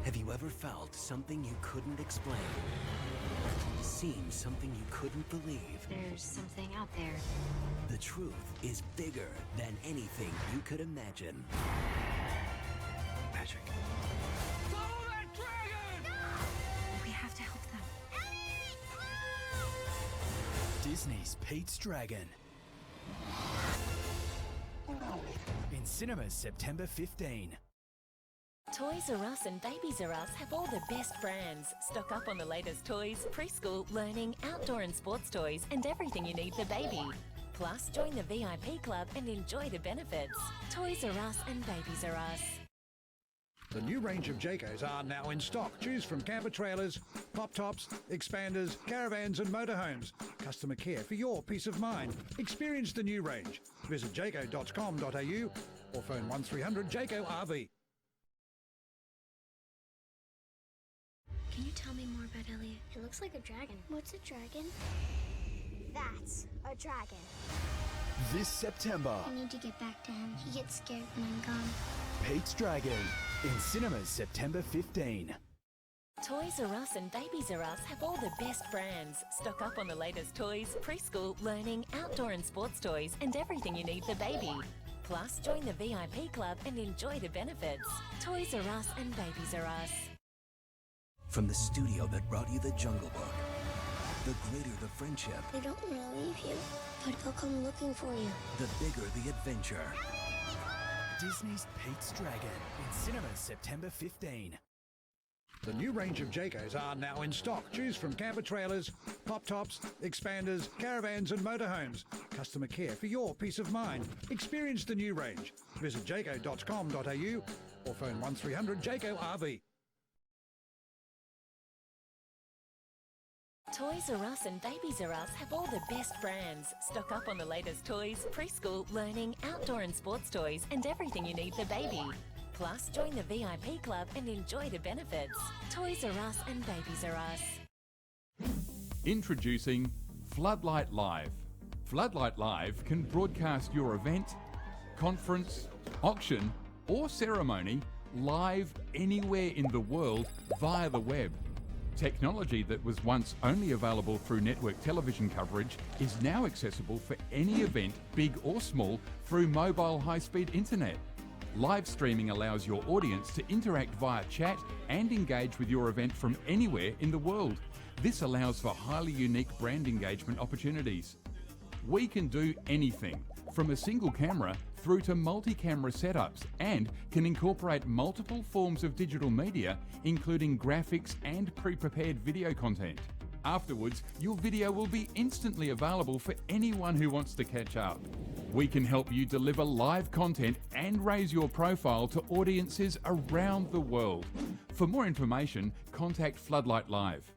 Have you ever felt something you couldn't explain? Seen something you couldn't believe? There's something out there. The truth is bigger than anything you could imagine. Magic. Follow that dragon! No! We have to help them. Disney's Pete's Dragon. In cinemas September 15. Toys R Us and Babies R Us have all the best brands. Stock up on the latest toys, preschool, learning, outdoor and sports toys, and everything you need for baby. Plus, join the VIP club and enjoy the benefits. Toys R Us and Babies R Us. The new range of Jaycos are now in stock. Choose from camper trailers, pop-tops, expanders, caravans and motorhomes. Customer care for your peace of mind. Experience the new range. Visit jayco.com.au or phone 1300 Jayco RV. Can you tell me more about Elliot? It looks like a dragon. What's a dragon? That's a dragon. This September, I need to get back to him. He gets scared when I'm gone. Pete's Dragon. In cinemas September 15. Toys R Us and Babies R Us have all the best brands. Stock up on the latest toys, preschool, learning, outdoor and sports toys, and everything you need for baby. Plus, join the VIP club and enjoy the benefits. Toys R Us and Babies R Us. From the studio that brought you The Jungle Book, the greater the friendship, They don't want to leave you, but they'll come looking for you. the bigger the adventure. Disney's Pete's Dragon. In cinemas September 15. The new range of Jaycos are now in stock. Choose from camper trailers, pop-tops, expanders, caravans and motorhomes. Customer care for your peace of mind. Experience the new range. Visit jayco.com.au or phone 1300 Jayco RV. Toys R Us and Babies R Us have all the best brands. Stock up on the latest toys, preschool, learning, outdoor and sports toys, and everything you need for baby. Plus, join the VIP club and enjoy the benefits. Toys R Us and Babies R Us. Introducing Floodlight Live. Floodlight Live can broadcast your event, conference, auction, or ceremony live anywhere in the world via the web. Technology that was once only available through network television coverage is now accessible for any event, big or small, through mobile high-speed internet. Live streaming allows your audience to interact via chat and engage with your event from anywhere in the world. This allows for highly unique brand engagement opportunities. We can do anything, from a single camera through to multi-camera setups, and can incorporate multiple forms of digital media, including graphics and pre-prepared video content. Afterwards, your video will be instantly available for anyone who wants to catch up. We can help you deliver live content and raise your profile to audiences around the world. For more information, contact Floodlight Live.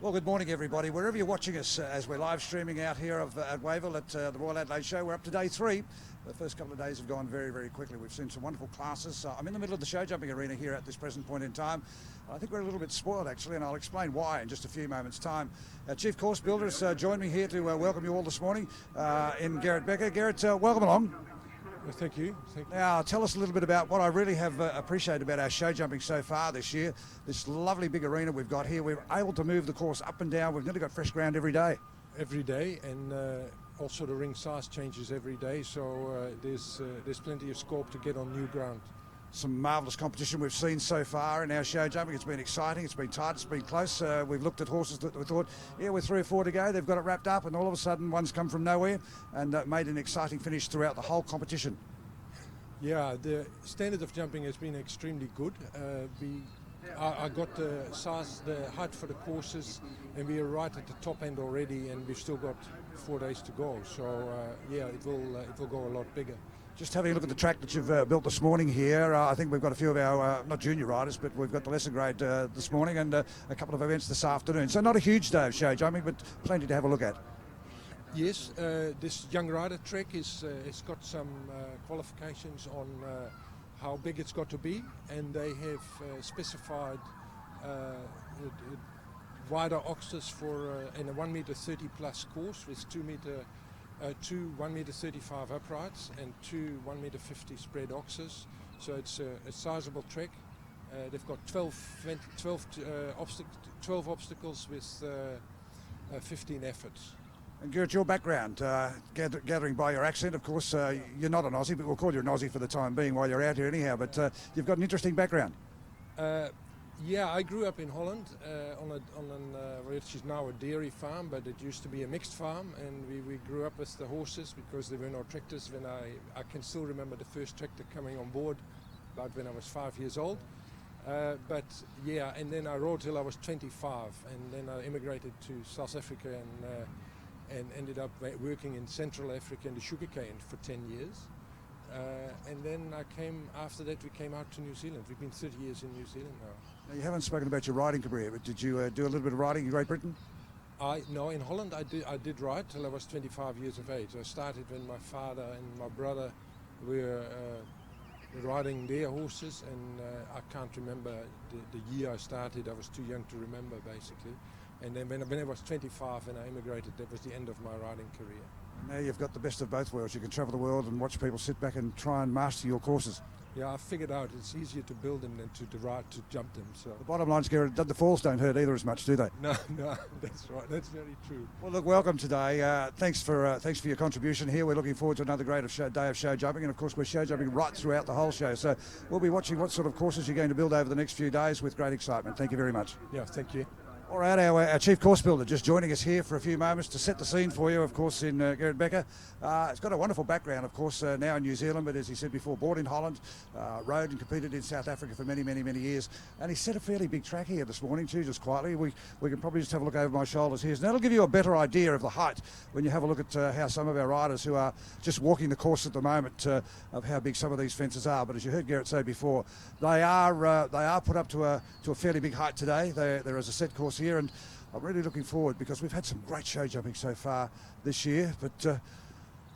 Well, good morning, everybody. Wherever you're watching us as we're live streaming out here at Wavell at the Royal Adelaide Show, we're up to day 3. The first couple of days have gone very, very quickly. We've seen some wonderful classes. I'm in the middle of the show jumping arena here at this present point in time. I think we're a little bit spoiled, actually, and I'll explain why in just a few moments' time. Chief Course Builder has joined me here to welcome you all this morning in Garrett Becker. Garrett, welcome along. Thank you. Now, tell us a little bit about what I really have appreciated about our show jumping so far this year. This lovely big arena we've got here. We're able to move the course up and down. We've nearly got fresh ground every day. Every day, and also the ring size changes every day, so there's plenty of scope to get on new ground. Some marvellous competition we've seen so far in our show jumping. It's been exciting, it's been tight, it's been close. We've looked at horses that we thought, yeah, we're 3 or 4 to go. They've got it wrapped up, and all of a sudden one's come from nowhere and made an exciting finish throughout the whole competition. Yeah, the standard of jumping has been extremely good. I got the size, the height for the courses, and we are right at the top end already, and we've still got 4 days to go. So yeah, it will go a lot bigger. Just having a look at the track that you've built this morning here, I think we've got a few of our, not junior riders, but we've got the lesser grade this morning and a couple of events this afternoon. So not a huge day of show jumping, but plenty to have a look at. Yes, this young rider track it's got some qualifications on how big it's got to be, and they have specified wider oxes for in a 1 meter 30 plus course with 2 meter 2 1.35 m uprights and 2 1.50 m spread oxes. So it's a sizable track. They've got 12 obstacles with 15 efforts. And Garrett, your background, gathering by your accent, of course, you're not an Aussie, but we'll call you an Aussie for the time being while you're out here anyhow, but you've got an interesting background. Yeah, I grew up in Holland which is now a dairy farm, but it used to be a mixed farm, and we grew up with the horses because there were no tractors. When I can still remember the first tractor coming on board about when I was 5 years old. But yeah, and then I rode till I was 25, and then I immigrated to South Africa and ended up working in Central Africa in the sugarcane for 10 years. And then after that we came out to New Zealand. We've been 30 years in New Zealand now. Now, you haven't spoken about your riding career, but did you do a little bit of riding in Great Britain? No, in Holland I did ride till I was 25 years of age. I started when my father and my brother were riding their horses, and I can't remember the year I started. I was too young to remember, basically. And then when I was 25 and I immigrated, that was the end of my riding career. Now you've got the best of both worlds. You can travel the world and watch people sit back and try and master your courses. Yeah, I figured out it's easier to build them than to jump them. So the bottom line is, Garrett, the falls don't hurt either as much, do they? No, that's right. That's very true. Well, look, welcome today. Thanks for your contribution here. We're looking forward to another great day of show jumping, and of course we're show jumping right throughout the whole show. So we'll be watching what sort of courses you're going to build over the next few days with great excitement. Thank you very much. Yeah, thank you. All right, our chief course builder just joining us here for a few moments to set the scene for you, of course, in Garrett Becker. He's got a wonderful background, of course, now in New Zealand, but as he said before, born in Holland, rode and competed in South Africa for many, many, many years. And he set a fairly big track here this morning too, just quietly. We can probably just have a look over my shoulders here. So that'll give you a better idea of the height when you have a look at how some of our riders who are just walking the course at the moment of how big some of these fences are. But as you heard Garrett say before, they are put up to a fairly big height today. There is a set course here, and I'm really looking forward because we've had some great show jumping so far this year, but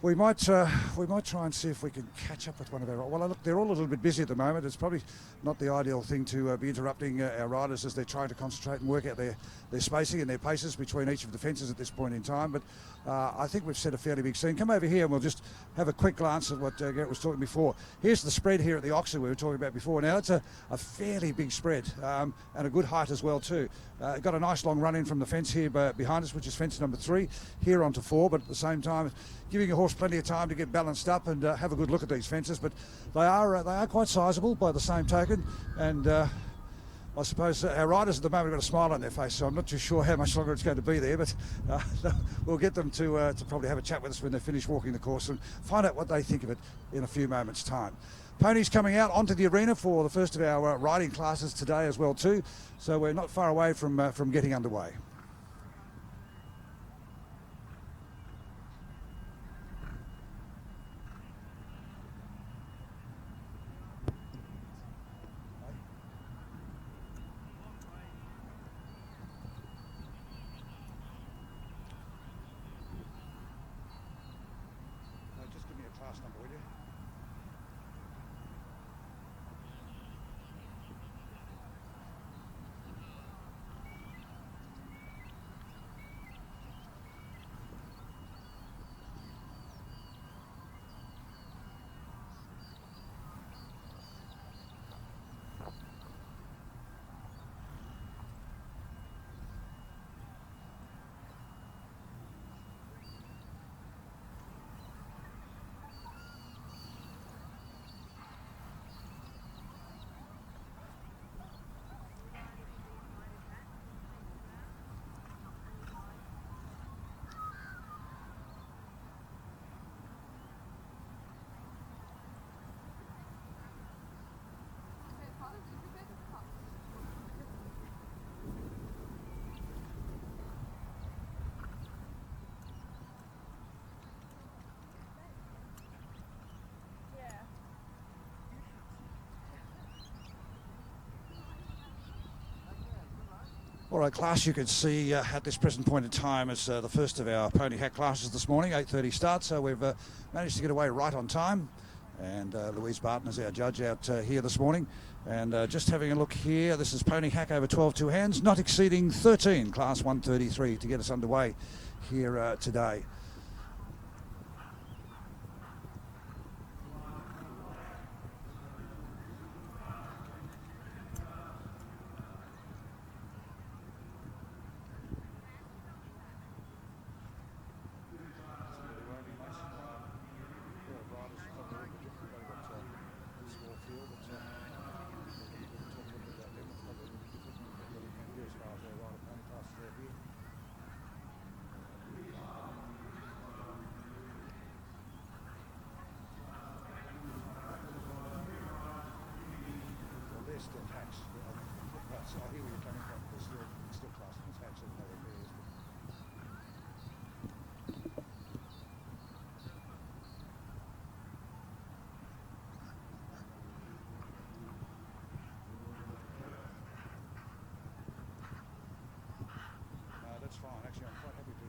we might try and see if we can catch up with one of our. Well, look, they're all a little bit busy at the moment. It's probably not the ideal thing to be interrupting our riders as they're trying to concentrate and work out their spacing and their paces between each of the fences at this point in time. But I think we've set a fairly big scene. Come over here and we'll just have a quick glance at what Garrett was talking before. Here's the spread here at the Oxford we were talking about before. Now it's a fairly big spread and a good height as well too. Got a nice long run in from the fence here behind us, which is fence number 3, here onto 4, but at the same time giving your horse plenty of time to get balanced up and have a good look at these fences. But they are quite sizable by the same token, and I suppose our riders at the moment have got a smile on their face, so I'm not too sure how much longer it's going to be there, but we'll get them to probably have a chat with us when they finish walking the course and find out what they think of it in a few moments' time. Ponies coming out onto the arena for the first of our riding classes today as well too, so we're not far away from getting underway. Just give me a class number, will you? All right, class, you can see at this present point in time is the first of our pony hack classes this morning, 8:30 start, so we've managed to get away right on time. And Louise Barton is our judge out here this morning. And just having a look here, this is pony hack over 12 two hands, not exceeding 13, class 133 to get us underway here today. I hear where you're coming from. They're still classed as hatch and nowhere bears. That's fine. Actually, I'm quite happy to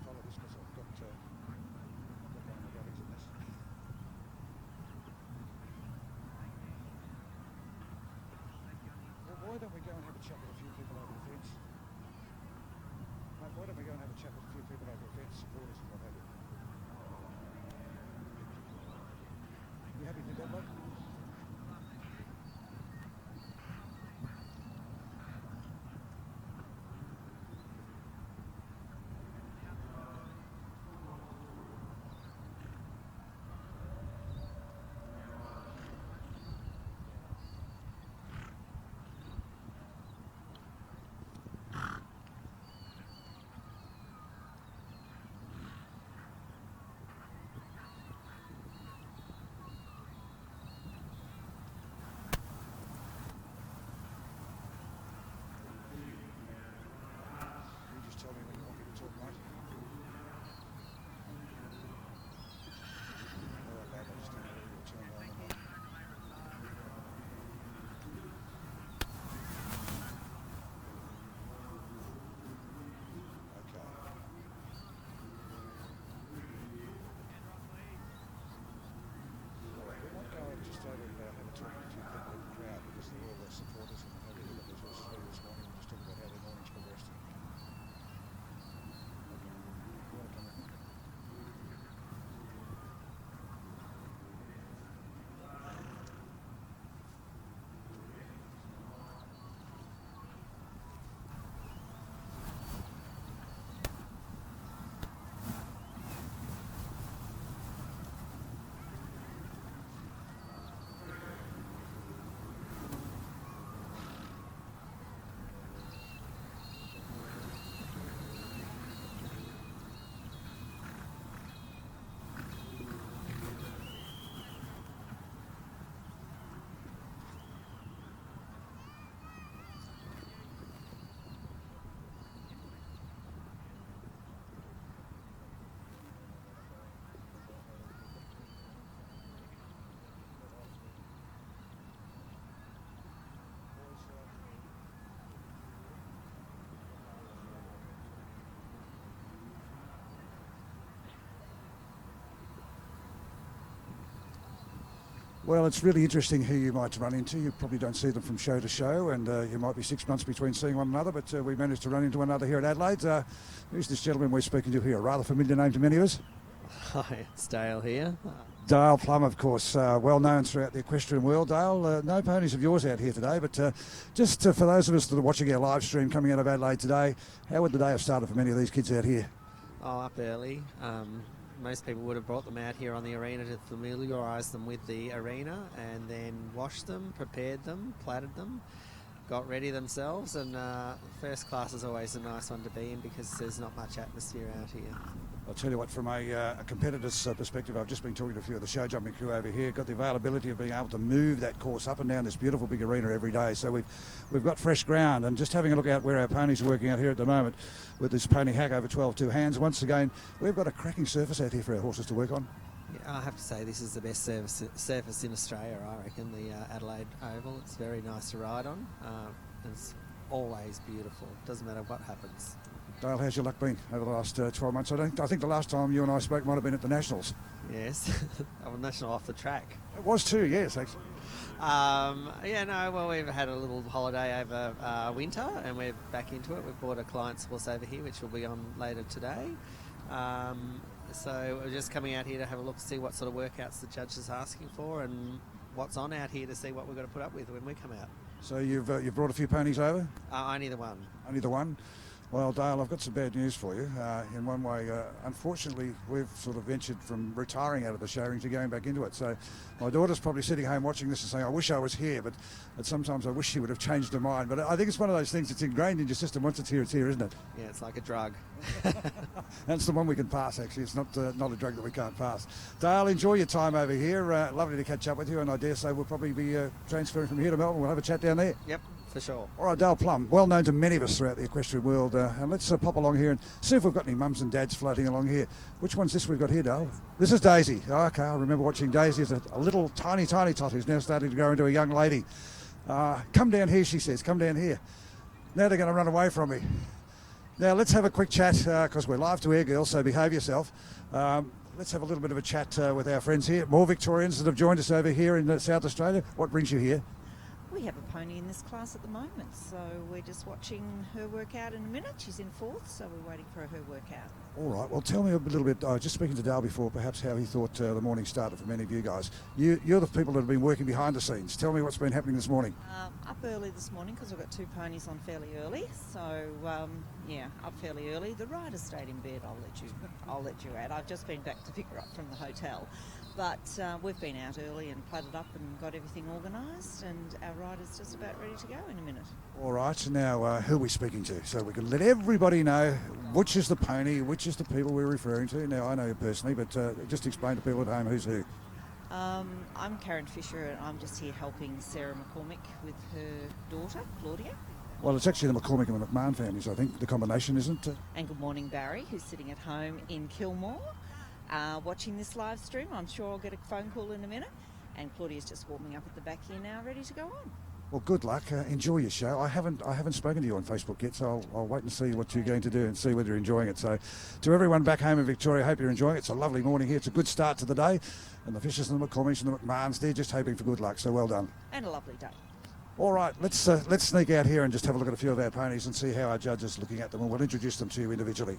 follow this because I've got one of my buddies in this. Well, why don't we go and have a chat with a few people over the fence? Mate, why don't we go and have a chat with a few people over the fence, supporters and what have you? You happy to do that, mate? You just tell me when you want me to talk, mate. All right, lad, I just don't know whether you'll turn down or not. Okay. All right, we might go just over and have a talk to people in the crowd because they're all the supporters and what have you. Look at this horse this morning and just talk about how their morning's progressed. Okay. You want to come in? Well, it's really interesting who you might run into. You probably don't see them from show to show, and you might be 6 months between seeing one another, but we managed to run into one another here at Adelaide. Who's this gentleman we're speaking to here? A rather familiar name to many of us. Hi, it's Dale here. Dale Plum, of course, well known throughout the equestrian world. Dale, no ponies of yours out here today, but just for those of us that are watching our live stream coming out of Adelaide today, how would the day have started for many of these kids out here? Oh, up early. Most people would have brought them out here on the arena to familiarise them with the arena and then washed them, prepared them, platted them, got ready themselves, and first class is always a nice one to be in because there's not much atmosphere out here. I'll tell you what, from a competitor's perspective, I've just been talking to a few of the show jumping crew over here, got the availability of being able to move that course up and down this beautiful big arena every day. So we've got fresh ground, and just having a look out where our ponies are working out here at the moment with this pony hack over 12 two hands. Once again, we've got a cracking surface out here for our horses to work on. Yeah, I have to say this is the best surface in Australia, I reckon, the Adelaide Oval. It's very nice to ride on. It's always beautiful. Doesn't matter what happens. Dale, how's your luck been over the last 12 months? I think the last time you and I spoke might have been at the Nationals. Yes, I'm national off the track. It was too, yes, actually. Well, we've had a little holiday over winter and we're back into it. We've bought a client's horse over here, which will be on later today. So we're just coming out here to have a look, see what sort of workouts the judge is asking for and what's on out here to see what we've got to put up with when we come out. So you've brought a few ponies over? Only the one. Only the one? Well, Dale, I've got some bad news for you. In one way, unfortunately, we've sort of ventured from retiring out of the showring to going back into it. So my daughter's probably sitting home watching this and saying, I wish I was here, but sometimes I wish she would have changed her mind. But I think it's one of those things that's ingrained in your system. Once it's here, isn't it? Yeah, it's like a drug. That's the one we can pass, actually. It's not a drug that we can't pass. Dale, enjoy your time over here. Lovely to catch up with you, and I dare say we'll probably be transferring from here to Melbourne. We'll have a chat down there. Yep. for sure. All right, Dale Plum, well known to many of us throughout the equestrian world. And let's pop along here and see if we've got any mums and dads floating along here. Which one's this we've got here, Dale? This is Daisy. Oh, okay, I remember watching Daisy as a little tiny tot who's now starting to grow into a young lady. Come down here, she says, come down here. Now they're going to run away from me. Now let's have a quick chat, because we're live to air, girls, so behave yourself. Let's have a little bit of a chat with our friends here. More Victorians that have joined us over here in South Australia. What brings you here? We have a pony in this class at the moment, so we're just watching her work out in a minute. She's in fourth, so we're waiting for her work out. All right, well, tell me a little bit, just speaking to Dale before, perhaps how he thought the morning started for many of you guys. You're the people that have been working behind the scenes. Tell me what's been happening this morning. Up early this morning because we've got 2 ponies on fairly early, so yeah, up fairly early. The rider stayed in bed, I'll let you add. I've just been back to pick her up from the hotel. But we've been out early and platted up and got everything organised, and our rider's just about ready to go in a minute. All right, now who are we speaking to? So we can let everybody know which is the pony, which is the people we're referring to. Now, I know you personally, but just explain to people at home who's who. I'm Karen Fisher, and I'm just here helping Sarah McCormick with her daughter, Claudia. Well, it's actually the McCormick and the McMahon families, I think, the combination, isn't it? And good morning, Barry, who's sitting at home in Kilmore. Watching this live stream. I'm sure I'll get a phone call in a minute, and Claudia's just warming up at the back here now, ready to go on. Well, good luck. Enjoy your show. I haven't spoken to you on Facebook yet, so I'll wait and see what you're going to do and see whether you're enjoying it. So, to everyone back home in Victoria, I hope you're enjoying it. It's a lovely morning here. It's a good start to the day, and the Fishers and the McCormicks and the McMahons, they're just hoping for good luck. So well done. And a lovely day. All right, let's sneak out here and just have a look at a few of our ponies and see how our judges are looking at them, and we'll introduce them to you individually.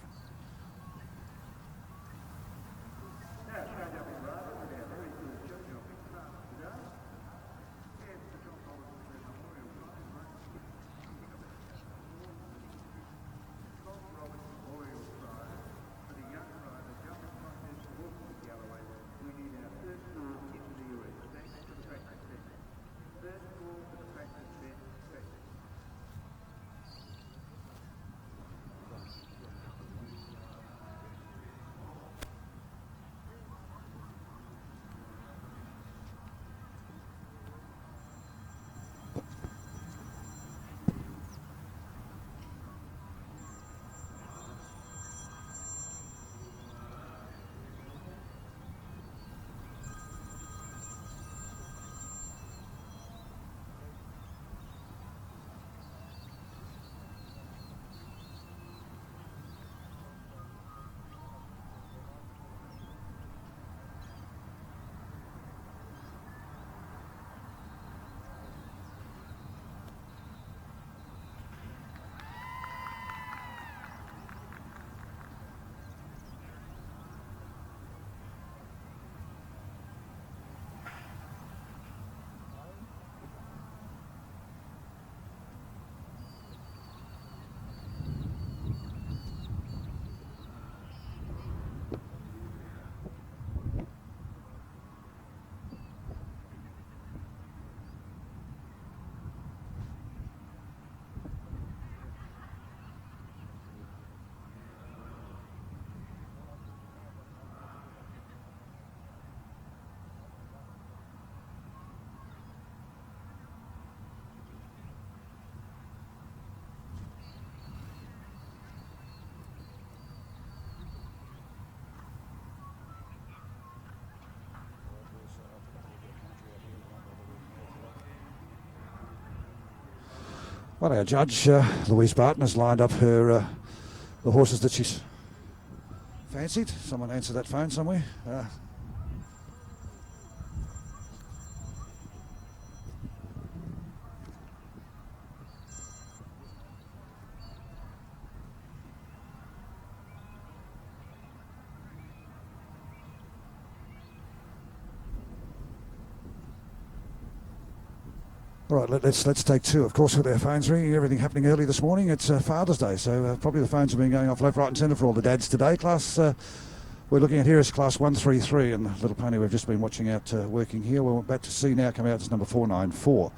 Well, our judge, Louise Barton, has lined up her the horses that she's fancied. Someone answer that phone somewhere. All right, let's take two. Of course, with our phones ringing, everything happening early this morning. It's Father's Day, so probably the phones have been going off left, right and centre for all the dads today. Class we're looking at here is class 133, and the little pony we've just been watching out working here. We're about to see now come out as number 494.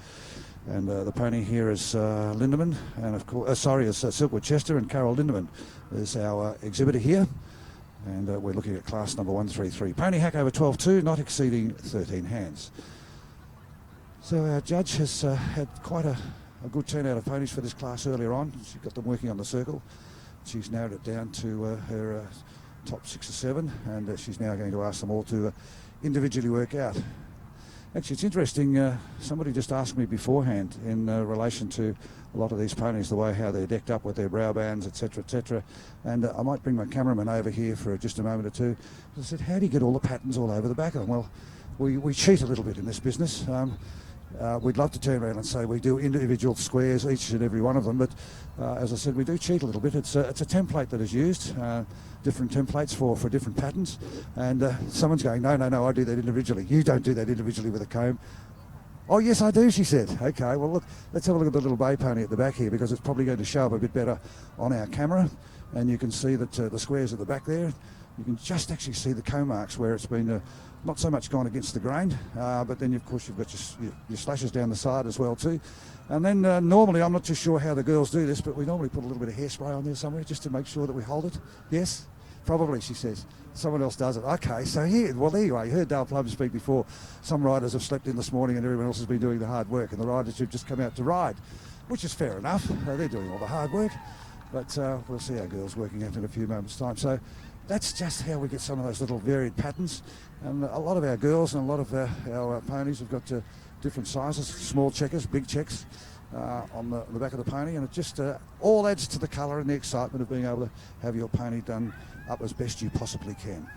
And the pony here is Lindemann, and of course, is Silkwood Chester, and Carol Lindemann is our exhibitor here. And we're looking at class number 133. Pony hack over 12.2, not exceeding 13 hands. So our judge has had quite a a good turnout of ponies for this class earlier on. She got them working on the circle. She's narrowed it down to her top 6 or 7, and she's now going to ask them all to individually work out. Actually, it's interesting, somebody just asked me beforehand in relation to a lot of these ponies, the way how they're decked up with their brow bands, etc., and I might bring my cameraman over here for just a moment or two. I said, how do you get all the patterns all over the back of them? Well, we cheat a little bit in this business. We'd love to turn around and say we do individual squares, each and every one of them, but as I said, we do cheat a little bit. It's a template that is used, different templates for different patterns, and someone's going, no, I do that individually. You don't do that individually with a comb. Oh, yes, I do, she said. Okay, well, look, let's have a look at the little bay pony at the back here, because it's probably going to show up a bit better on our camera, and you can see that the squares at the back there, you can just actually see the comb marks where it's been not so much gone against the grain, but then of course you've got your slashes down the side as well too. And then normally, I'm not too sure how the girls do this, but we normally put a little bit of hairspray on there somewhere just to make sure that we hold it. Yes? Probably, she says. Someone else does it. Okay, so here, well, there you are. You heard Dale Plum speak before. Some riders have slept in this morning and everyone else has been doing the hard work, and the riders have just come out to ride, which is fair enough. They're doing all the hard work, but we'll see our girls working out in a few moments' time. So that's just how we get some of those little varied patterns. And a lot of our girls and a lot of our ponies have got different sizes, small checkers, big checks on the back of the pony, and it just all adds to the colour and the excitement of being able to have your pony done up as best you possibly can.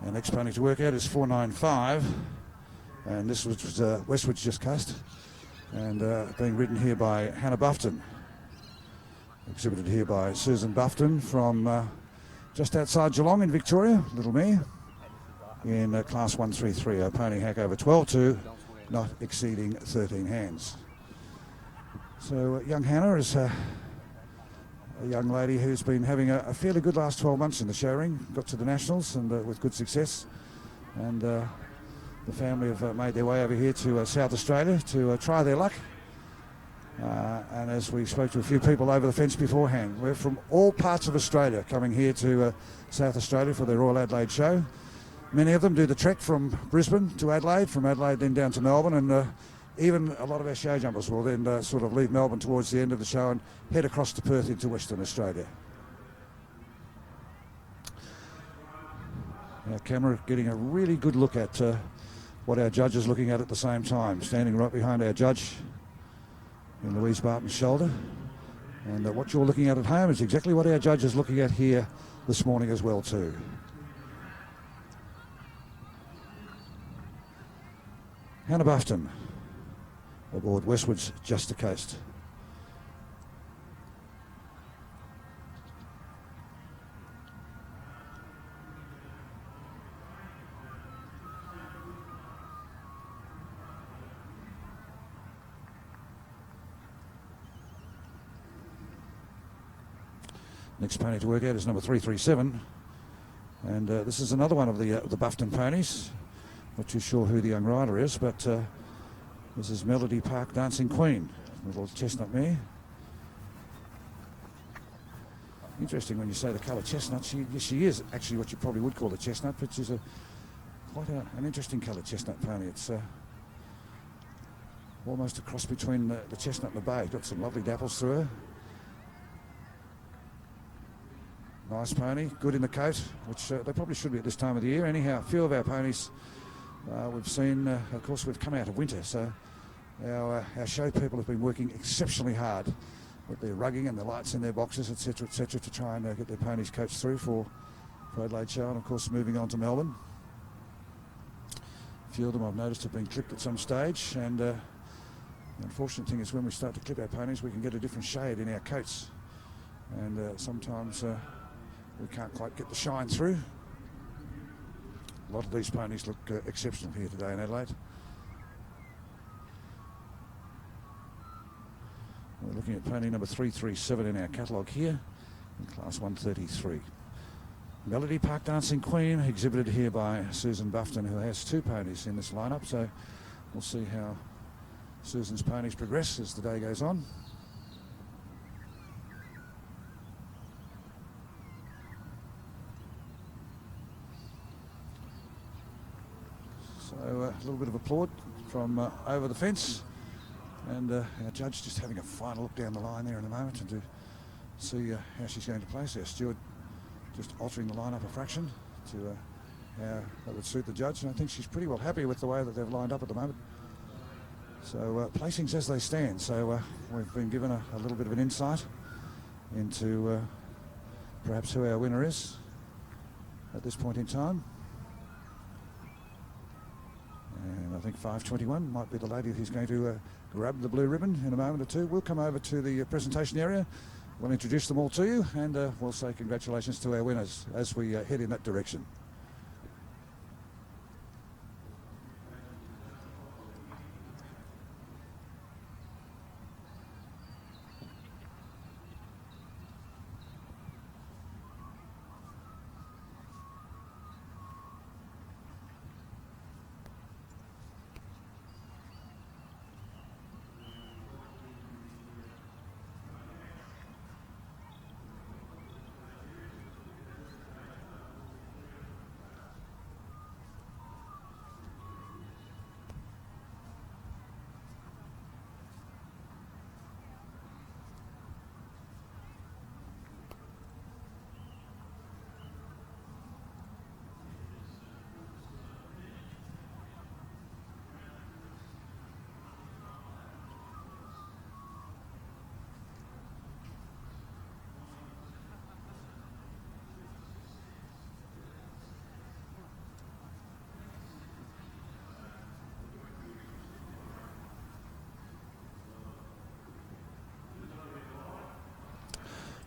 Our next pony to work out is 495, and this was Westwood's just cast, and being ridden here by Hannah Buffton, exhibited here by Susan Buffton from just outside Geelong in Victoria, little mare, in class 133, a pony hack over 12.2, not exceeding 13 hands. So young Hannah is a young lady who's been having a fairly good last 12 months in the show ring, got to the Nationals and with good success, and the family have made their way over here to South Australia to try their luck, and as we spoke to a few people over the fence beforehand, we're from all parts of Australia coming here to South Australia for the Royal Adelaide Show. Many of them do the trek from Brisbane to Adelaide, from Adelaide then down to Melbourne, and even a lot of our show jumpers will then sort of leave Melbourne towards the end of the show and head across to Perth into Western Australia. Our camera getting a really good look at what our judge is looking at the same time, standing right behind our judge in Louise Barton's shoulder. And what you're looking at home is exactly what our judge is looking at here this morning as well too. Hannah Buffton aboard Westwood's Just a Coast. Next pony to work out is number 337, and this is another one of the Buffton ponies. Not too sure who the young rider is, but this is Melody Park Dancing Queen, little chestnut mare. Interesting when you say the colour chestnut. She is actually what you probably would call a chestnut, but she's quite an interesting colour chestnut pony. It's almost a cross between the chestnut and the bay. Got some lovely dapples through her. Nice pony, good in the coat, which they probably should be at this time of the year. Anyhow, a few of our ponies we've seen, of course, we've come out of winter, so our show people have been working exceptionally hard with their rugging and the lights in their boxes, etc., to try and get their ponies coached through for Adelaide Show, and of course moving on to Melbourne. A few of them I've noticed have been clipped at some stage, and the unfortunate thing is when we start to clip our ponies, we can get a different shade in our coats, and sometimes we can't quite get the shine through. A lot of these ponies look exceptional here today in Adelaide. We're looking at pony number 337 in our catalogue here, in class 133. Melody Park Dancing Queen, exhibited here by Susan Buffton, who has 2 ponies in this lineup. So we'll see how Susan's ponies progress as the day goes on. So a little bit of applaud from over the fence, and our judge just having a final look down the line there in a moment and to see how she's going to place her. Stewart just altering the lineup a fraction to how that would suit the judge, and I think she's pretty well happy with the way that they've lined up at the moment. So placings as they stand. So we've been given a little bit of an insight into perhaps who our winner is at this point in time. And I think 521 might be the lady who's going to grab the blue ribbon in a moment or two. We'll come over to the presentation area. We'll introduce them all to you, and we'll say congratulations to our winners as we head in that direction.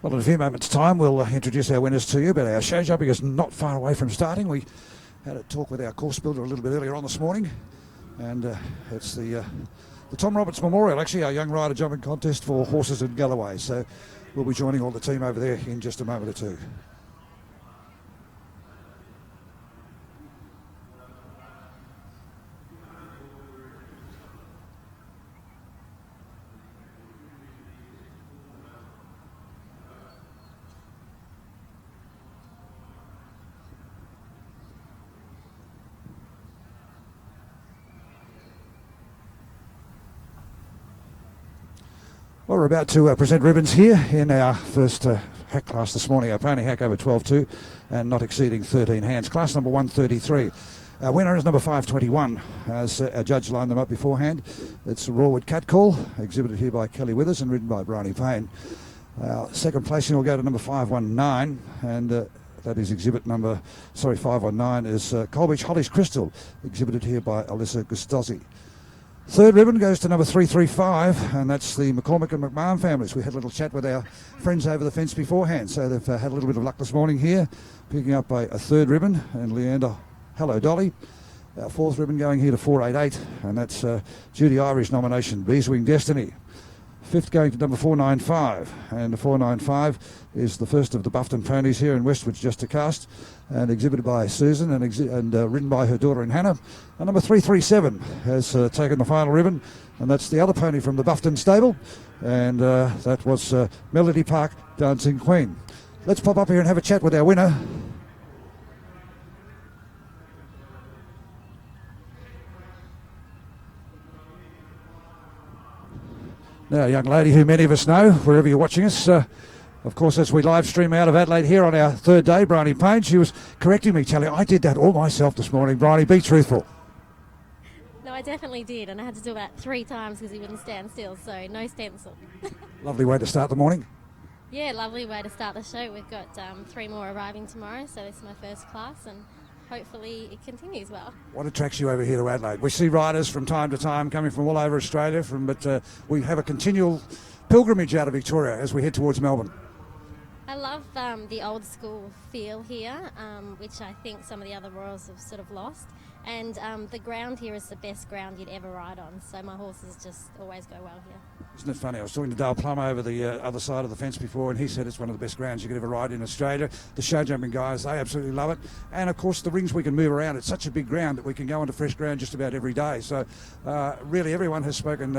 Well, in a few moments' time, we'll introduce our winners to you, but our show jumping is not far away from starting. We had a talk with our course builder a little bit earlier on this morning, and it's the Tom Roberts Memorial, actually, our young rider jumping contest for horses in Galloway. So we'll be joining all the team over there in just a moment or two. Well, we're about to present ribbons here in our first hack class this morning, our pony hack over 12.2 and not exceeding 13 hands. Class number 133. Our winner is number 521, as our judge lined them up beforehand. It's Rawwood Catcall, exhibited here by Kelly Withers and ridden by Bryony Payne. Our second placing will go to number 519, and that is exhibit number, 519 is Colbeach Holly's Crystal, exhibited here by Alyssa Gustozzi. Third ribbon goes to number 335, and that's the McCormick and McMahon families. We had a little chat with our friends over the fence beforehand, so they've had a little bit of luck this morning here, picking up a third ribbon, and Leander, hello Dolly. Our fourth ribbon going here to 488, and that's Judy Irish nomination, Beeswing Destiny. Fifth going to number 495, and the 495 is the first of the Buffton ponies here in Westwood, just to cast, and exhibited by Susan and ridden by her daughter in Hannah. And number 337 has taken the final ribbon, and that's the other pony from the Buffton stable, and that was Melody Park Dancing Queen. Let's pop up here and have a chat with our winner. Now, a young lady who many of us know, wherever you're watching us, of course, as we live stream out of Adelaide here on our third day, Bryony Payne, she was correcting me, telling I did that all myself this morning. Bryony, be truthful. No, I definitely did, and I had to do that 3 times because he wouldn't stand still, so no stencil. Lovely way to start the morning. Yeah, lovely way to start the show. We've got 3 more arriving tomorrow, so this is my first class, and hopefully it continues well. What attracts you over here to Adelaide? We see riders from time to time coming from all over Australia, but we have a continual pilgrimage out of Victoria as we head towards Melbourne. I love the old school feel here, which I think some of the other Royals have sort of lost. And the ground here is the best ground you'd ever ride on, so my horses just always go well here. Isn't it funny? I was talking to Dale Plummer over the other side of the fence before, and he said it's one of the best grounds you could ever ride in Australia. The show jumping guys, they absolutely love it. And of course, the rings we can move around. It's such a big ground that we can go onto fresh ground just about every day. So really, everyone has spoken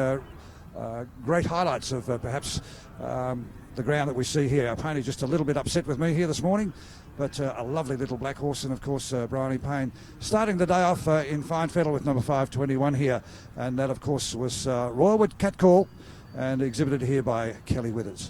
great highlights of perhaps the ground that we see here. Our pony just a little bit upset with me here this morning, but a lovely little black horse, and of course Bryony Payne starting the day off in fine fettle with number 521 here, and that of course was Royal Cat Call, and exhibited here by Kelly Withers.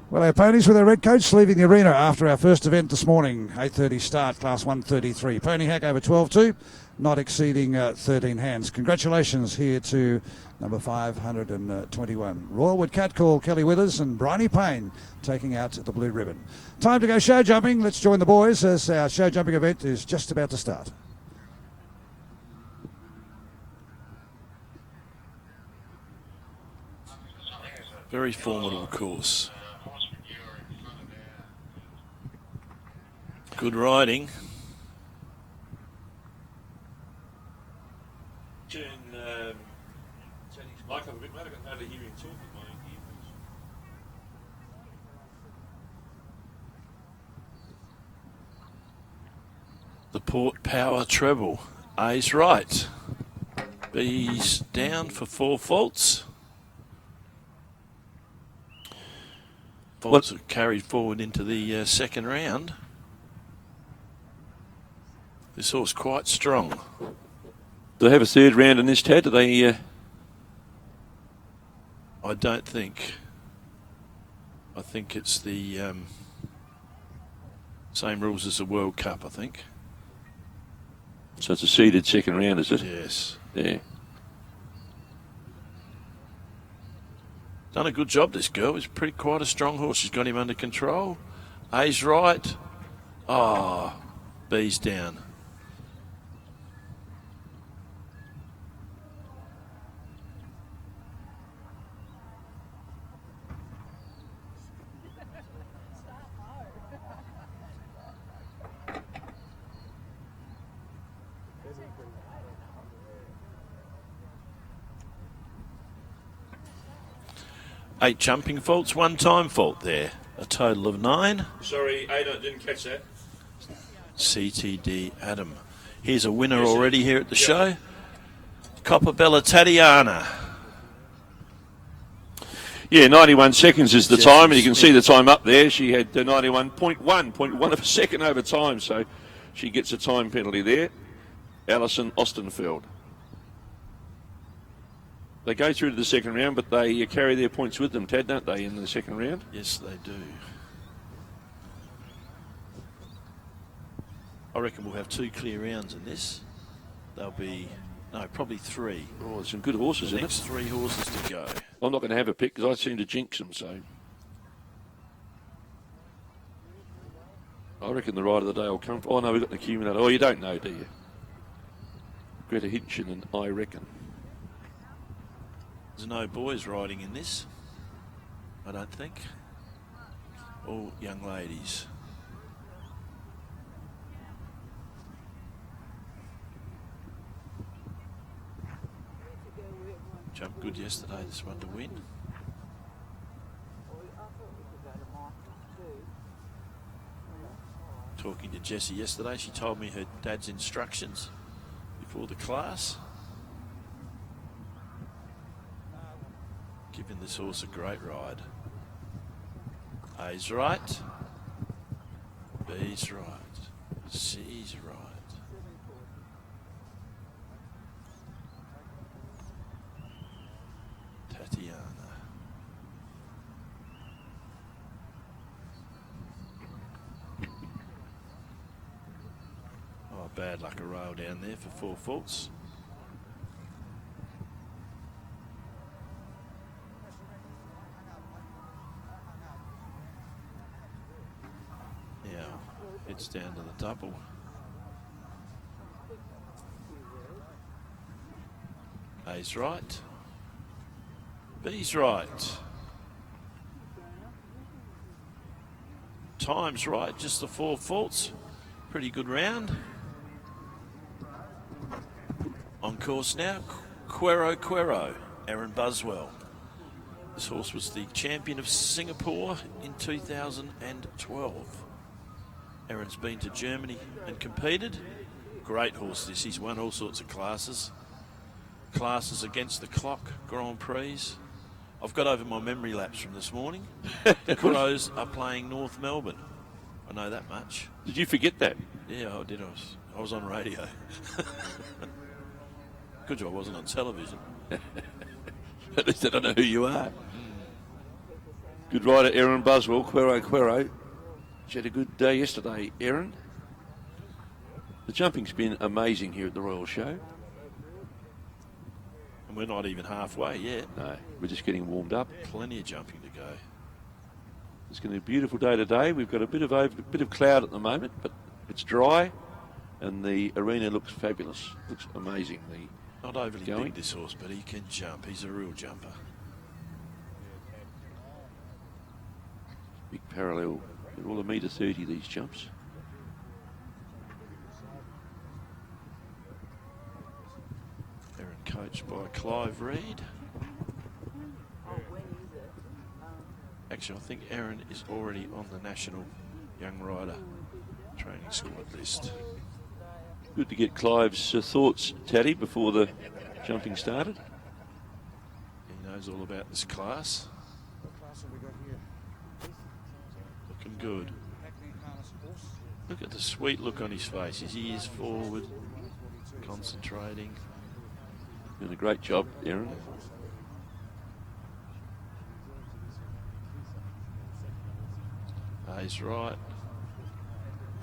Well, our ponies with their red coats leaving the arena after our first event this morning. 8:30 start, class 133. Pony hack over 12.2, not exceeding 13 hands. Congratulations here to number 521. Royal Cat Call, Kelly Withers, and Bryony Payne taking out the blue ribbon. Time to go show jumping. Let's join the boys as our show jumping event is just about to start. Very formidable course. Good riding. The Port Power treble. A's right. B's down for 4 faults. Faults are carried forward into the second round. This horse quite strong. Do they have a third round in this, Tad? Do they? I don't think. I think it's the same rules as the World Cup, I think. So it's a seeded second round, is it? Yes. Yeah. Done a good job, this girl. He's quite a strong horse. She's got him under control. A's right. B's down. Eight jumping faults, 1 time fault there. A total of 9. Sorry, Ada, didn't catch that. CTD Adam. Here's a winner already here at the show. Copperbella Tatiana. Yeah, 91 seconds is the time, and you can see the time up there. She had 91.1 of a second over time, so she gets a time penalty there. Alison Ostenfeld. They go through to the second round, but they carry their points with them, Tad, don't they, in the second round? Yes, they do. I reckon we'll have 2 clear rounds in this. There'll be, probably 3. Oh, there's some good horses in it. Next 3 horses to go. I'm not going to have a pick because I seem to jinx them, so. I reckon the ride of the day will come. Oh, no, we've got an accumulator. Oh, you don't know, do you? Greta Hitchin and I reckon. There's no boys riding in this, I don't think. All young ladies. Jumped good yesterday, this one to win. talking to Jessie yesterday. She told me her dad's instructions before the class. Giving this horse a great ride. A's right. B's right. C's right. Tatiana. Oh, bad luck a rail down there for 4 faults. Yeah, it's down to the double. A's right. B's right. Time's right, just the 4 faults. Pretty good round. On course now, Quero, Aaron Buswell. This horse was the champion of Singapore in 2012. Aaron's been to Germany and competed. Great horse this. He's won all sorts of classes. Classes against the clock, Grand Prix. I've got over my memory lapse from this morning. The Crows are playing North Melbourne. I know that much. Did you forget that? Yeah, I did. I was on radio. Good job I wasn't on television. At least I don't know who you are. Good rider, Aaron Buswell, Quero. She had a good day yesterday, Aaron. The jumping's been amazing here at the Royal Show. And we're not even halfway yet. No, we're just getting warmed up. Plenty of jumping to go. It's going to be a beautiful day today. We've got a bit of cloud at the moment, but it's dry, and the arena looks fabulous. Looks amazing. Not overly big, this horse, but he can jump. He's a real jumper. Big parallel. They're all $1.30 m, these jumps. Aaron coached by Clive Reed. Actually, I think Aaron is already on the National Young Rider Training Squad list. Good to get Clive's thoughts, Taddy, before the jumping started. He knows all about this class. What class have we got here? Looking good. Look at the sweet look on his face. His ears forward, concentrating. Doing a great job, Aaron. A's right.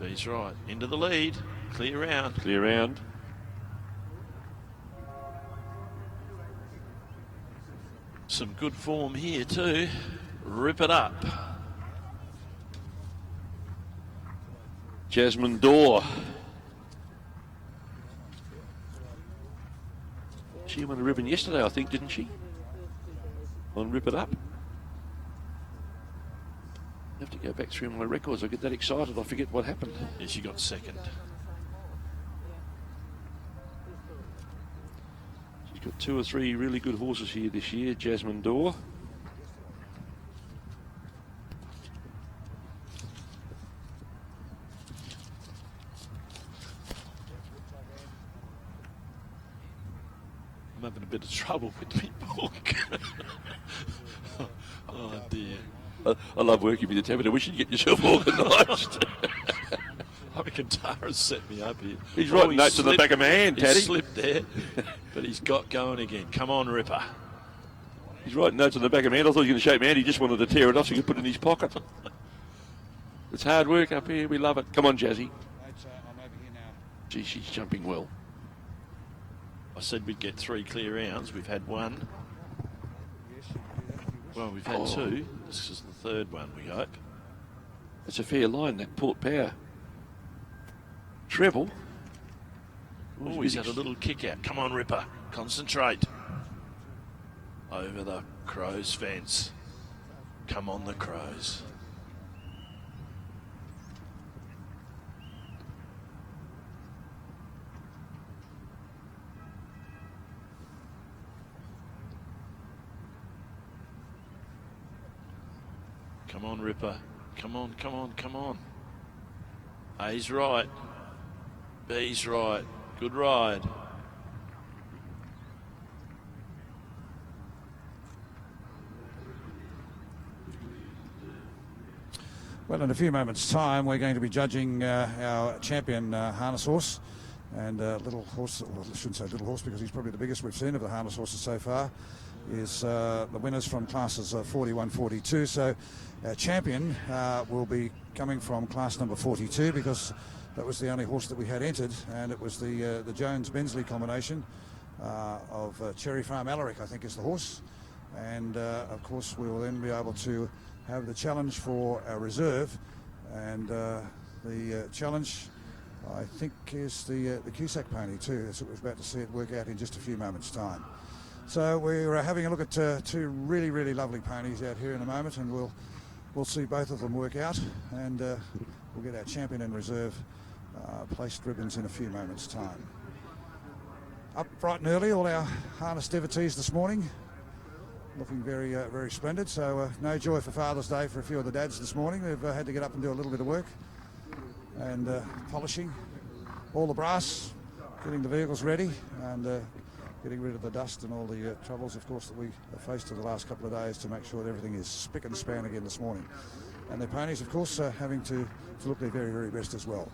B's right. Into the lead. Clear round. Clear round. Some good form here too. Rip it up. Jasmine Dorr. She won a ribbon yesterday, I think, didn't she? On Rip It Up. I have to go back through my records. I get that excited, I forget what happened. Yeah, she got second. She's got 2 or 3 really good horses here this year, Jasmine Dorr. I'm having a bit of trouble with my book. Oh dear. I love working with you, Tabitha. We should get yourself organised. I reckon Tara's set me up here. He's writing notes on the back of my hand, Taddy. He slipped there, but he's got going again. Come on, Ripper. He's writing notes on the back of my hand. I thought he was going to shake my hand. He just wanted to tear it off so he could put it in his pocket. It's hard work up here. We love it. Come on, Jazzy. I'm over here now. Gee, she's jumping well. I said we'd get 3 clear rounds. We've had 1. Well, we've had 2. This is the 3rd one, we hope. That's a fair line, that Port Power. Treble. Oh, he's had a little kick out. Come on, Ripper. Concentrate. Over the Crows fence. Come on, the Crows. Come on, Ripper. Come on, come on, come on. A's right. B's right. Good ride. Well, in a few moments' time, we're going to be judging our champion harness horse. And little horse, well, I shouldn't say little horse because he's probably the biggest we've seen of the harness horses so far, is the winners from classes 41-42. So our champion will be coming from class number 42 because that was the only horse that we had entered, and it was the Jones-Bensley combination of Cherry Farm Alaric, I think is the horse. And of course we will then be able to have the challenge for our reserve, and the challenge I think is the Cusack pony too. So we're about to see it work out in just a few moments' time. So we're having a look at two really, really lovely ponies out here in a moment, and we'll see both of them work out, and we'll get our champion and reserve placed ribbons in a few moments' time. Up bright and early, all our harness devotees this morning, looking very, very splendid. So no joy for Father's Day for a few of the dads this morning. They've had to get up and do a little bit of work and polishing all the brass, getting the vehicles ready, and getting rid of the dust and all the troubles, of course, that we have faced in the last couple of days to make sure that everything is spick and span again this morning. And their ponies, of course, having to look their very, very best as well.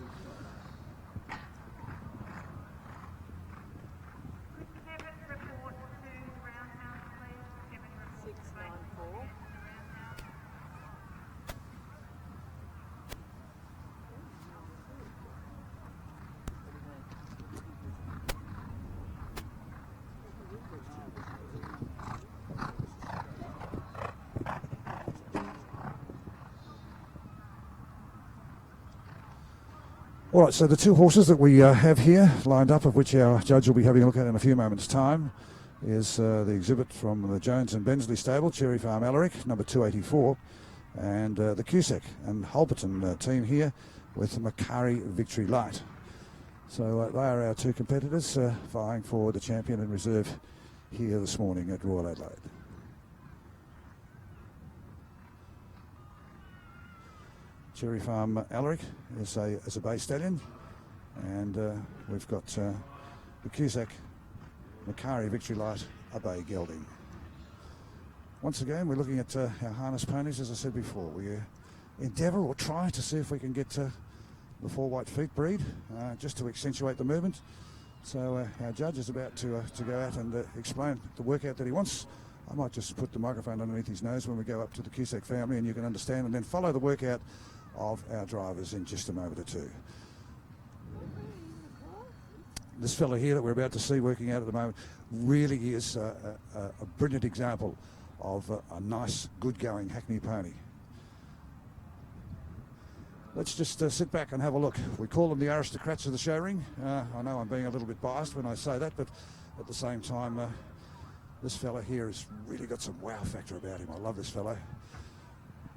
All right, so the two horses that we have here lined up, of which our judge will be having a look at in a few moments' time, is the exhibit from the Jones and Bensley stable, Cherry Farm Alaric, number 284, and the Cusack and Holberton team here with Macari Victory Light. So they are our two competitors vying for the champion and reserve here this morning at Royal Adelaide. Cherry Farm Alaric is a bay stallion, and we've got the Cusack Macari Victory Light, a bay gelding. Once again, we're looking at our harness ponies, as I said before. We endeavour or try to see if we can get the 4 white feet breed, just to accentuate the movement. So our judge is about to go out and explain the workout that he wants. I might just put the microphone underneath his nose when we go up to the Cusack family, and you can understand, and then follow the workout of our drivers in just a moment or two. This fella here that we're about to see working out at the moment really is a brilliant example of a nice, good-going Hackney pony. Let's just sit back and have a look. We call them the aristocrats of the show ring. I know I'm being a little bit biased when I say that, but at the same time, this fella here has really got some wow factor about him. I love this fellow.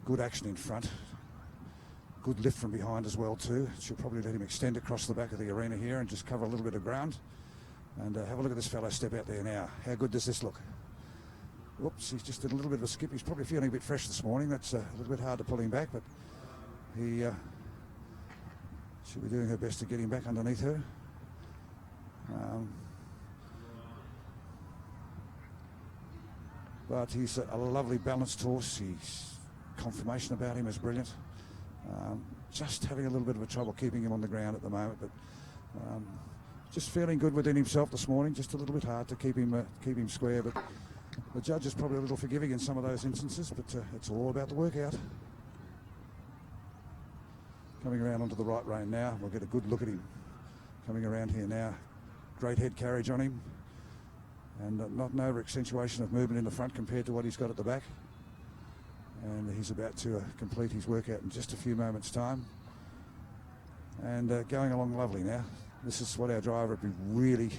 Good action in front. Good lift from behind as well too. Should probably let him extend across the back of the arena here and just cover a little bit of ground. And have a look at this fellow step out there now. How good does this look? Whoops, he's just did a little bit of a skip. He's probably feeling a bit fresh this morning. That's a little bit hard to pull him back, but he should be doing her best to get him back underneath her. But he's a lovely balanced horse. His confirmation about him is brilliant. Just having a little bit of a trouble keeping him on the ground at the moment, but just feeling good within himself this morning. Just a little bit hard to keep him square, but the judge is probably a little forgiving in some of those instances, but it's all about the workout. Coming around onto the right rein now, we'll get a good look at him. Coming around here now, great head carriage on him, and not an over accentuation of movement in the front compared to what he's got at the back. And he's about to complete his workout in just a few moments' time. And going along lovely now. This is what our driver would be really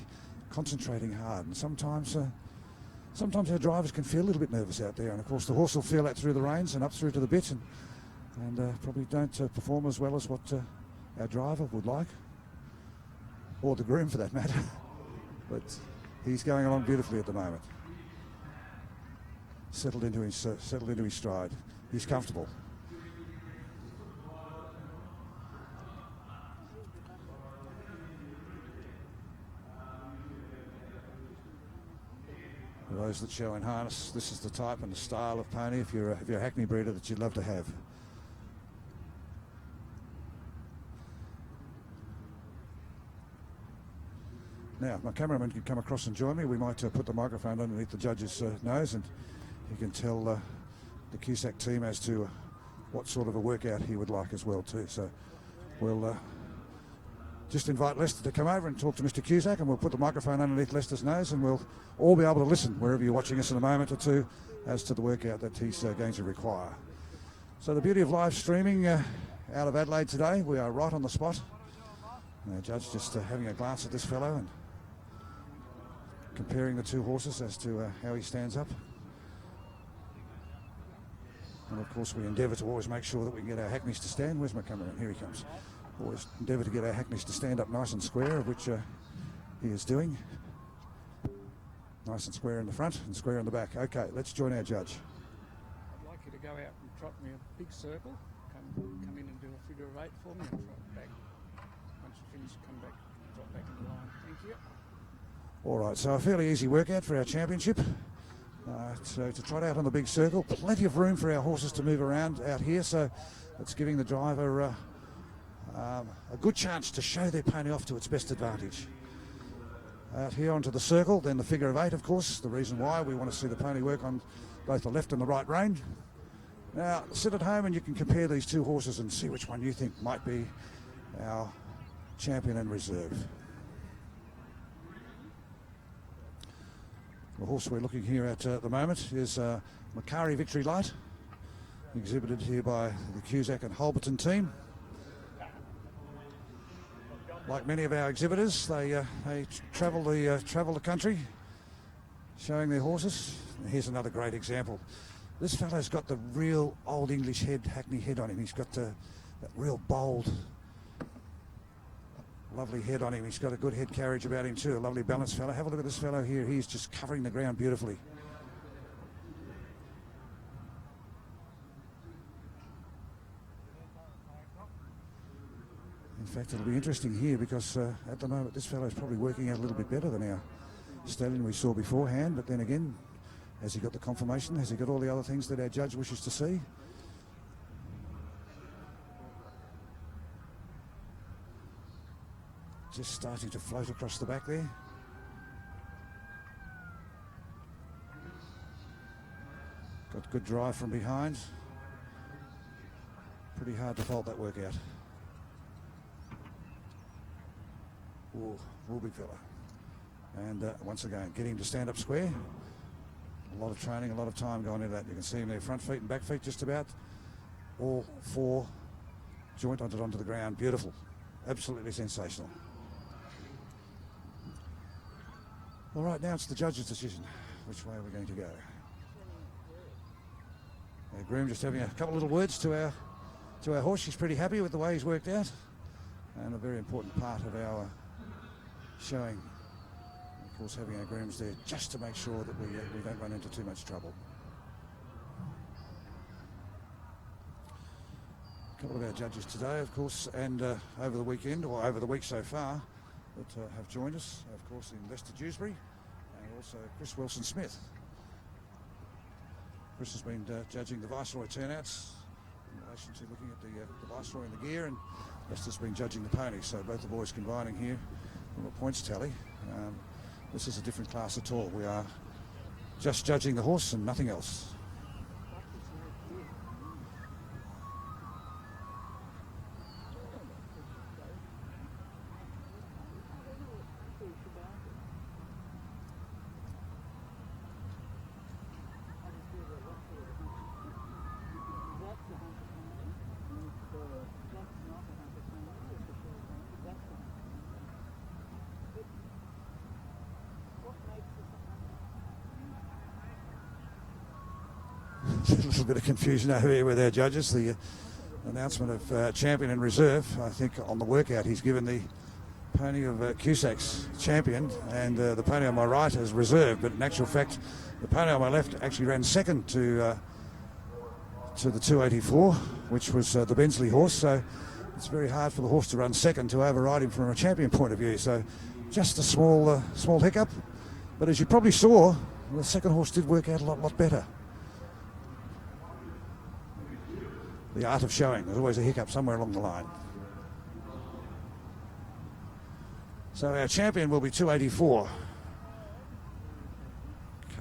concentrating hard. And sometimes our drivers can feel a little bit nervous out there. And of course the horse will feel that through the reins and up through to the bit, and probably don't perform as well as what our driver would like, or the groom for that matter. But he's going along beautifully at the moment. Settled into his stride. He's comfortable. For those that show in harness, this is the type and the style of pony, if you're a Hackney breeder, that you'd love to have. Now, if my cameraman can come across and join me, we might put the microphone underneath the judge's nose, and he can tell the Cusack team as to what sort of a workout he would like as well too. So we'll just invite Lester to come over and talk to Mr. Cusack, and we'll put the microphone underneath Lester's nose, and we'll all be able to listen wherever you're watching us in a moment or two as to the workout that he's going to require. So the beauty of live streaming out of Adelaide today, we are right on the spot. And the judge just having a glance at this fellow and comparing the two horses as to how he stands up. And of course we endeavour to always make sure that we can get our Hackneys to stand. Where's my cameraman? Here he comes. Always endeavour to get our Hackneys to stand up nice and square, of which he is doing. Nice and square in the front and square in the back. Okay, let's join our judge. I'd like you to go out and trot me a big circle. Come in and do a figure of 8 for me and trot back. Once you finish, come back, trot back in the line. Thank you. All right, so a fairly easy workout for our championship. So to trot out on the big circle, plenty of room for our horses to move around out here, so it's giving the driver a good chance to show their pony off to its best advantage. Out here onto the circle, then the figure of 8, of course, the reason why we want to see the pony work on both the left and the right rein. Now, sit at home and you can compare these two horses and see which one you think might be our champion in reserve. The horse we're looking here at the moment is Macari Victory Light, exhibited here by the Cusack and Holberton team. Like many of our exhibitors, they travel the country, showing their horses. And here's another great example. This fellow's got the real old English Hackney head on him. He's got that real bold, lovely head on him. He's got a good head carriage about him too. A lovely balanced fellow. Have a look at this fellow here. He's just covering the ground beautifully. In fact, it'll be interesting here because at the moment this fellow is probably working out a little bit better than our stallion we saw beforehand. But then again, has he got the confirmation? Has he got all the other things that our judge wishes to see? Just starting to float across the back there. Got good drive from behind. Pretty hard to fault that workout. Ooh, big fella. And once again, getting him to stand up square. A lot of training, a lot of time going into that. You can see him there, front feet and back feet just about. All 4 joint onto the ground. Beautiful. Absolutely sensational. All right, now it's the judge's decision. Which way are we going to go? Our groom just having a couple of little words to our horse. She's pretty happy with the way he's worked out. And a very important part of our showing. Of course, having our grooms there just to make sure that we don't run into too much trouble. A couple of our judges today, of course, and over the weekend, or over the week so far, that have joined us, of course, in Lester Dewsbury, and also Chris Wilson-Smith. Chris has been judging the Viceroy turnouts in relation to looking at the Viceroy and the gear, and Lester's been judging the pony, so both the boys combining here from a points tally. This is a different class at all. We are just judging the horse and nothing else. A little bit of confusion over here with our judges. The announcement of champion in reserve, I think on the workout he's given the pony of Cusack's champion and the pony on my right as reserve, but in actual fact the pony on my left actually ran second to the 284, which was the Bensley horse, so it's very hard for the horse to run second to override him from a champion point of view. So just a small hiccup, but as you probably saw The second horse did work out a lot better. The art of showing. There's always a hiccup somewhere along the line. So our champion will be 284.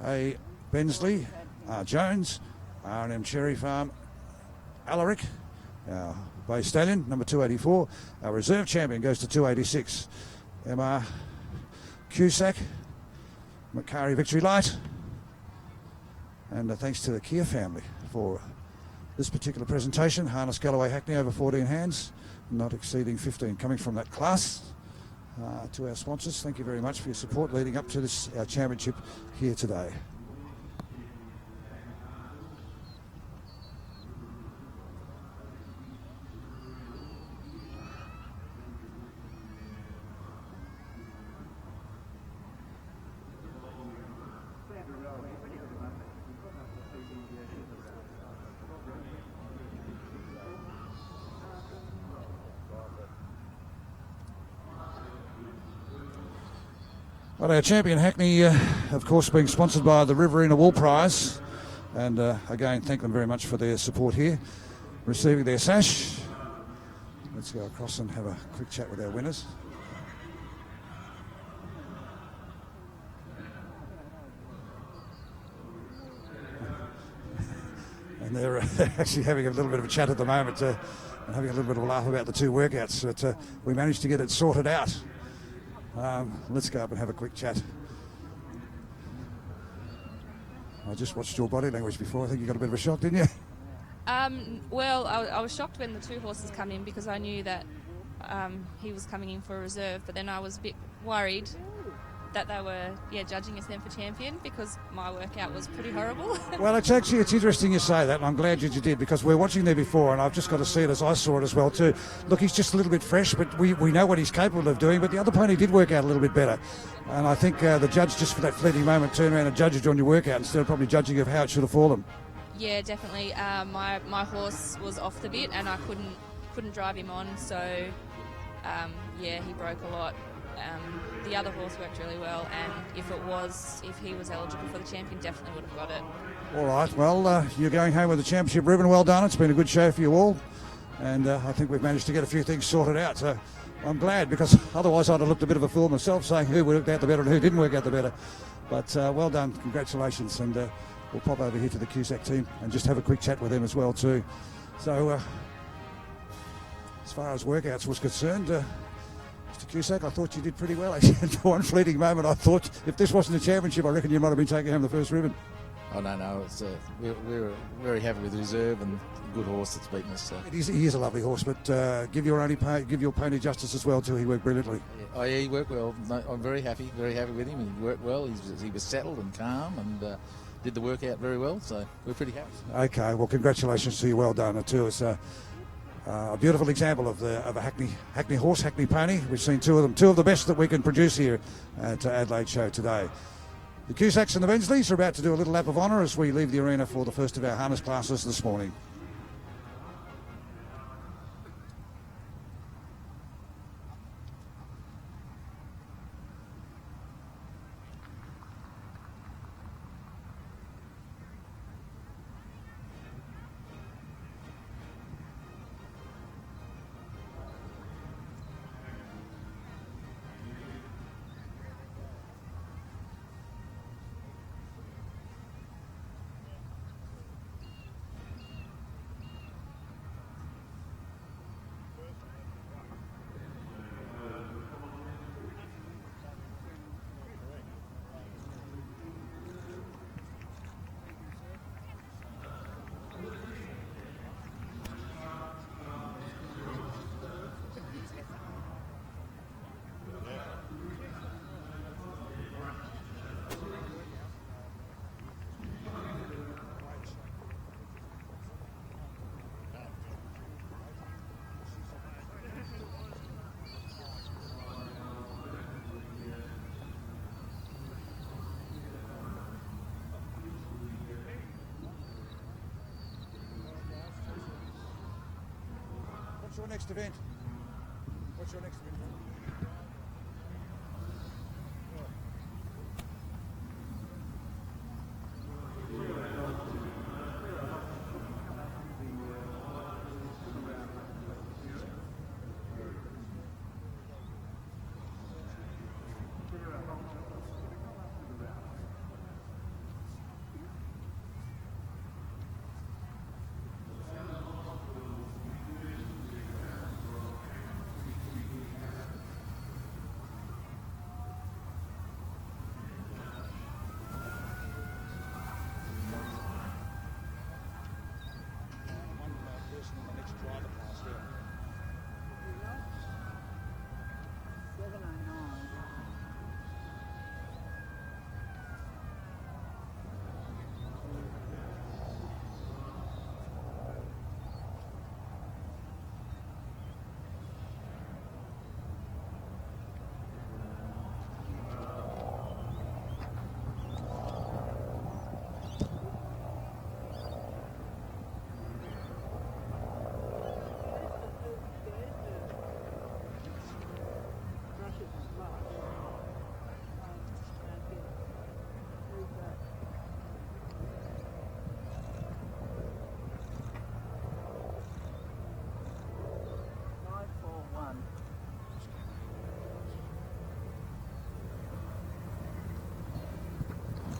K. Bensley, R. Jones, R&M Cherry Farm, Alaric, our Bay Stallion, number 284. Our reserve champion goes to 286. MR Cusack, Macari Victory Light. And thanks to the Kia family for this particular presentation. Harness Galloway Hackney over 14 hands, not exceeding 15, coming from that class. To our sponsors, thank you very much for your support leading up to this, our championship here today. Well, our champion Hackney, of course, being sponsored by the Riverina Wool Prize, and again, thank them very much for their support here, receiving their sash. Let's go across and have a quick chat with our winners. And they're actually having a little bit of a chat at the moment, and having a little bit of a laugh about the two workouts, but we managed to get it sorted out. Let's go up and have a quick chat. I just watched your body language before. I think you got a bit of a shock, didn't you? Well, I was shocked when the two horses come in because I knew that he was coming in for a reserve, but then I was a bit worried that they were judging us then for champion because my workout was pretty horrible. Well, it's interesting you say that, and I'm glad you did, because we're watching there before, and I've just got to see it as I saw it as well too. Look, he's just a little bit fresh, but we know what he's capable of doing, but the other pony did work out a little bit better. And I think the judge, just for that fleeting moment, turned around and judged you on your workout instead of probably judging of how it should have fallen. Yeah, definitely. My horse was off the bit and I couldn't drive him on, so he broke a lot. The other horse worked really well, and if he was eligible for the champion, definitely would have got it. All right, well, you're going home with the championship ribbon. Well done. It's been a good show for you all, and I think we've managed to get a few things sorted out. So I'm glad, because otherwise I'd have looked a bit of a fool myself, saying who worked out the better and who didn't work out the better. But well done, congratulations, and we'll pop over here to the Cusack team and just have a quick chat with them as well too. So as far as workouts was concerned, Mr. Cusack, I thought you did pretty well. Actually, for one fleeting moment, I thought if this wasn't a championship, I reckon you might have been taking home the first ribbon. Oh, no. It's, we're very happy with the reserve and a good horse that's beaten us. So. He is a lovely horse, but give your pony justice as well too. He worked brilliantly. Yeah. Oh, yeah, he worked well. No, I'm very happy with him. He worked well. He was settled and calm and did the workout very well, so we're pretty happy. Okay, well, congratulations to you. Well done too. It's a beautiful example of a Hackney horse, Hackney pony. We've seen two of them, two of the best that we can produce here at Adelaide Show today. The Cusacks and the Bensleys are about to do a little lap of honour as we leave the arena for the first of our harness classes this morning. What's your next event?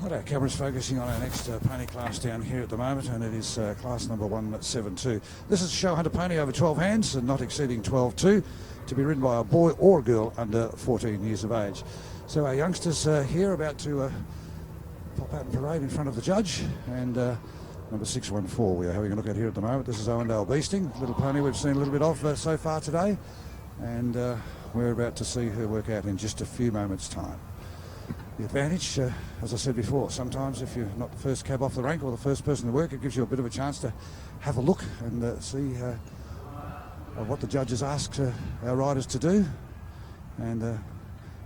Well, our camera's focusing on our next pony class down here at the moment, and it is class number 172. This is a show hunter pony over 12 hands and not exceeding 12.2, to be ridden by a boy or a girl under 14 years of age. So our youngsters here about to pop out and parade in front of the judge, and number 614 we are having a look at here at the moment. This is Owendale Beasting, little pony we've seen a little bit of so far today, and we're about to see her work out in just a few moments' time. The advantage, as I said before, sometimes if you're not the first cab off the rank or the first person to work, it gives you a bit of a chance to have a look and see what the judges ask our riders to do. And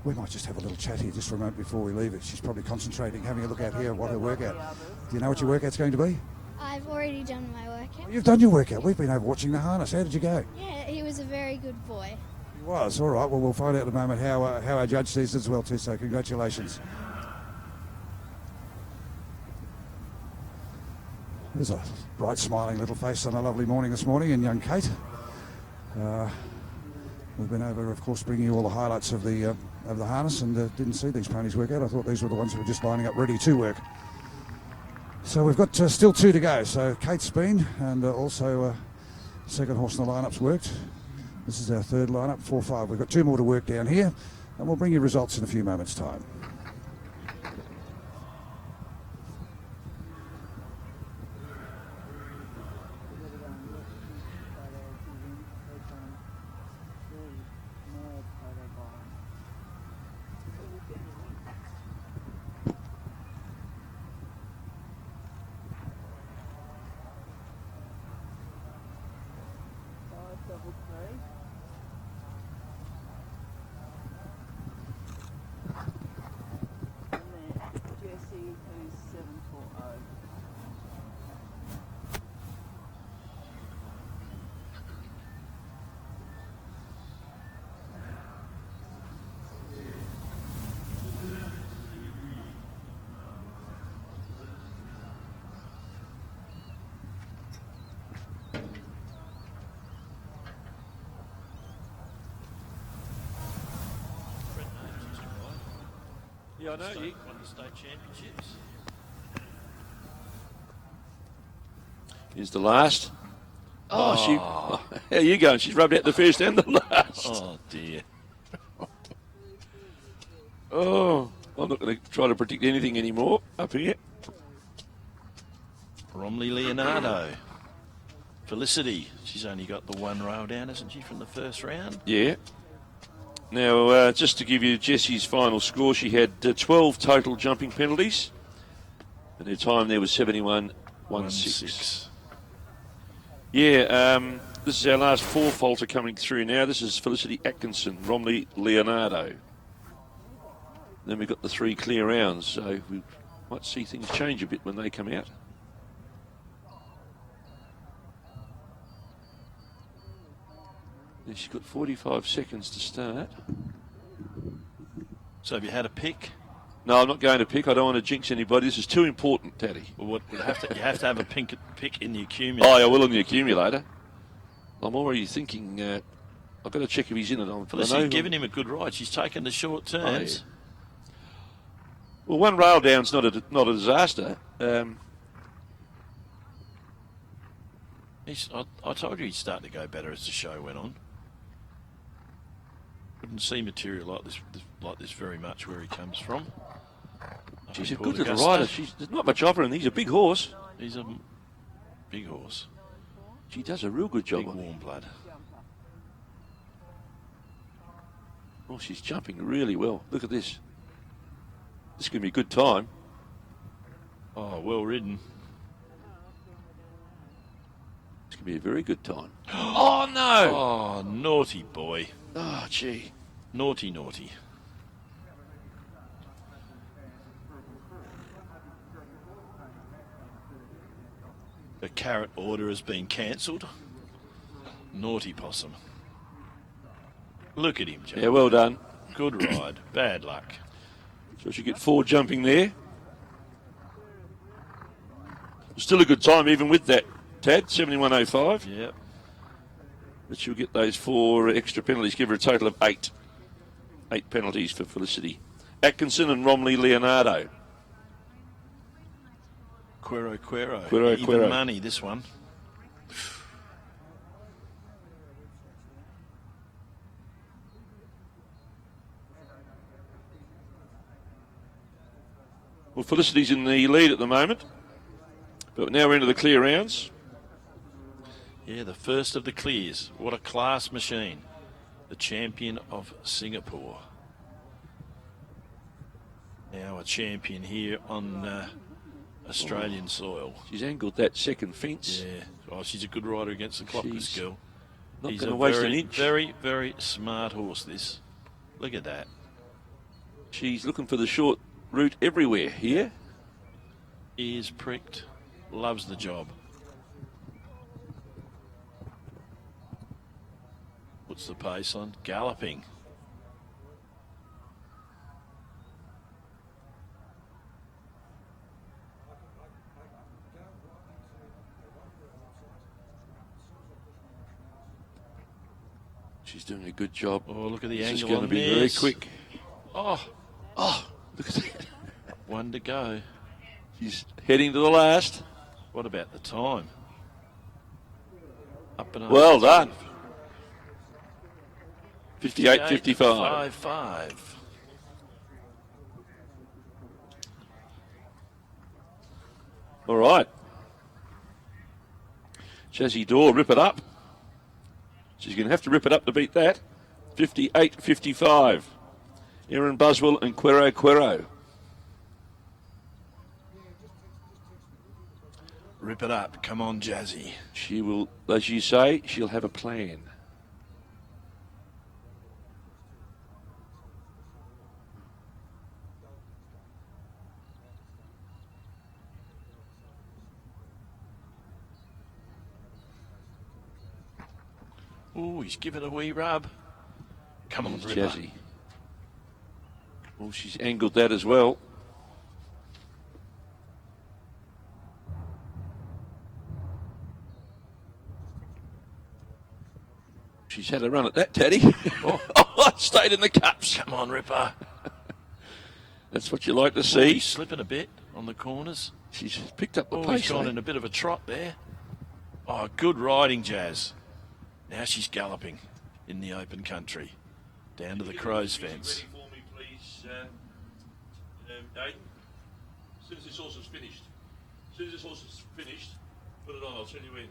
we might just have a little chat here just for a moment before we leave it. She's probably concentrating, having a look out here at what her workout. Do you know what your workout's going to be? I've already done my workout. You've done your workout. We've been over watching the harness. How did you go? Yeah, he was a very good boy. He was. All right. Well, we'll find out in a moment how our judge sees it as well too. So congratulations. There's a bright, smiling little face on a lovely morning this morning in young Kate. We've been over, of course, bringing you all the highlights of the harness, and didn't see these ponies work out. I thought these were the ones who were just lining up ready to work. So we've got still 2 to go. So Kate's been, and also second horse in the lineup's worked. This is our third lineup, 4-5. We've got 2 more to work down here, and we'll bring you results in a few moments' time. Yeah, I know. You won the state championships. Here's the last. How are you going? She's rubbed out the first and the last. Oh, dear. I'm not going to try to predict anything anymore up here. Romley Leonardo. Felicity. She's only got the 1 rail down, hasn't she, from the first round? Yeah. Now, just to give you Jessie's final score, she had 12 total jumping penalties, and her time there was 71.16. Yeah, this is our last 4-faulter coming through now. This is Felicity Atkinson, Romley Leonardo. Then we've got the 3 clear rounds, so we might see things change a bit when they come out. She's got 45 seconds to start. So have you had a pick? No, I'm not going to pick. I don't want to jinx anybody. This is too important, Taddy. Well, you have to have a pick in the accumulator. Oh, I will in the accumulator. I'm already thinking, I've got to check if he's in it. Felicity's given him a good ride. She's taken the short turns. Oh, yeah. Well, 1 rail down's not a disaster. I told you he'd start to go better as the show went on. Couldn't see material like this very much where he comes from. She's a good little rider. There's not much of her, and he's a big horse. He's a big horse. She does a real good job. Big warm blood. Oh, she's jumping really well. Look at this. This is going to be a good time. Oh, well ridden. It's going to be a very good time. Oh, no! Oh, naughty boy. Oh, gee. Naughty, naughty. The carrot order has been cancelled. Naughty possum. Look at him, Joe. Yeah, well done. Good ride. Bad luck. So she get 4 jumping there. Still a good time even with that, Tad, 71.05. Yep. But she'll get those 4 extra penalties, give her a total of 8. 8 penalties for Felicity Atkinson and Romley Leonardo. Quero. Quero, Even Quero. money, this one. Well, Felicity's in the lead at the moment, but now we're into the clear rounds. Yeah, the first of the clears. What a class machine. The champion of Singapore. Now a champion here on Australian soil. She's angled that second fence. Yeah. Oh, she's a good rider against the clock, this girl. Not He's going a to waste very, an inch. very, very smart horse, this. Look at that. She's looking for the short route everywhere here. Ears pricked. Loves the job. Puts the pace on. Galloping. She's doing a good job. Oh, look at the this angle is going on to be this. very quick. Oh, look at that. One to go. She's heading to the last. What about the time? Up and Well over. done. 58.55. 5-5. All right. Jazzy Dore, rip it up. She's going to have to rip it up to beat that. 58.55. Erin Buswell and Quero. Rip it up. Come on, Jazzy. She will, as you say, she'll have a plan. Oh, he's giving a wee rub. Come on, Ripper. Jazzy. Well, she's angled that as well. She's had a run at that, Teddy. Oh, stayed in the cups. Come on, Ripper. That's what you like to Oh, see. he's slipping a bit on the corners. She's picked up the Oh, pace. he's gone in a bit of a trot there. Oh, good riding, Jazz. Now she's galloping in the open country. Down to the crow's fence. For me, please, Dave. As soon as this horse is finished. Put it on, I'll tell you when.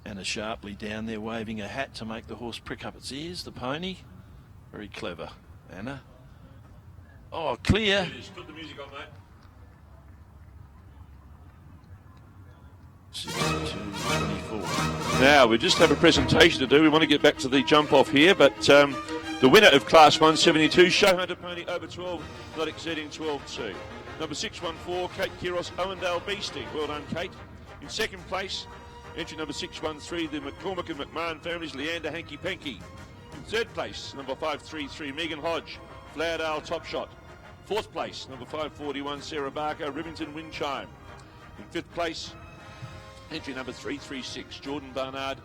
Anna sharply down there waving a hat to make the horse prick up its ears, the pony. Very clever, Anna. Oh, clear. Put the music on, mate. 62-24. Now, we just have a presentation to do. We want to get back to the jump off here, but the winner of Class 172, Show Hunter Pony over 12, not exceeding 12-2. Number 614, Kate Kiros, Owendale Beastie. Well done, Kate. In second place, entry number 613, the McCormick and McMahon families, Leander Hanky Panky. In third place, number 533, Megan Hodge, Flowerdale Top Shot. Fourth place, number 541, Sarah Barker, Rivington Wind Chime. In fifth place, entry number 336, Jordan Barnard,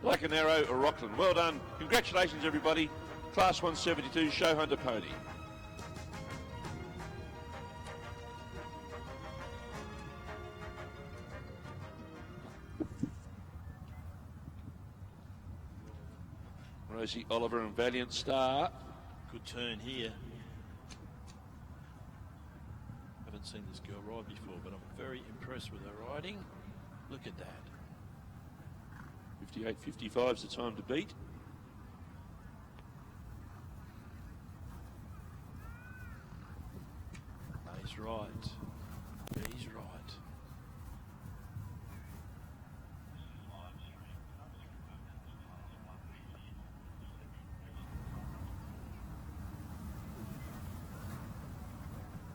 Like an Arrow, Rockland. Well done. Congratulations, everybody. Class 172, Show Hunter Pony. Rosie Oliver and Valiant Star. Good turn here. Haven't seen this girl ride before, but I'm very impressed with her riding. Look at that. 58.55 is the time to beat. He's right. He's right.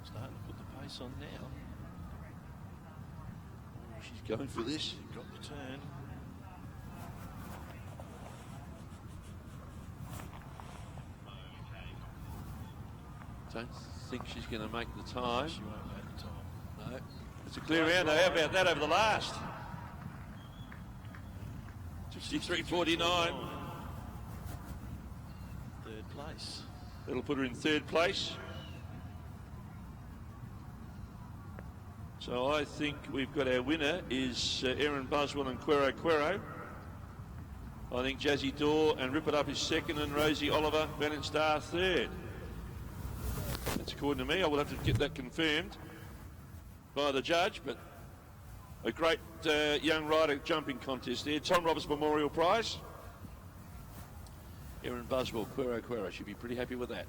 Starting to put the pace on now. She's going for this. Got the turn. Don't think she's going to make the time. She won't make the time. No. It's a clear round, though. How about that over the last? 63.49. place. That'll put her in third place. So I think we've got our winner is Erin Buswell and Quero Quero. I think Jazzy Dore and Rip It Up is second and Rosie Oliver, Bannon Star third. That's according to me. I will have to get that confirmed by the judge, but a great young rider jumping contest there. Tom Roberts Memorial Prize. Erin Buswell, Quero Quero. Should be pretty happy with that.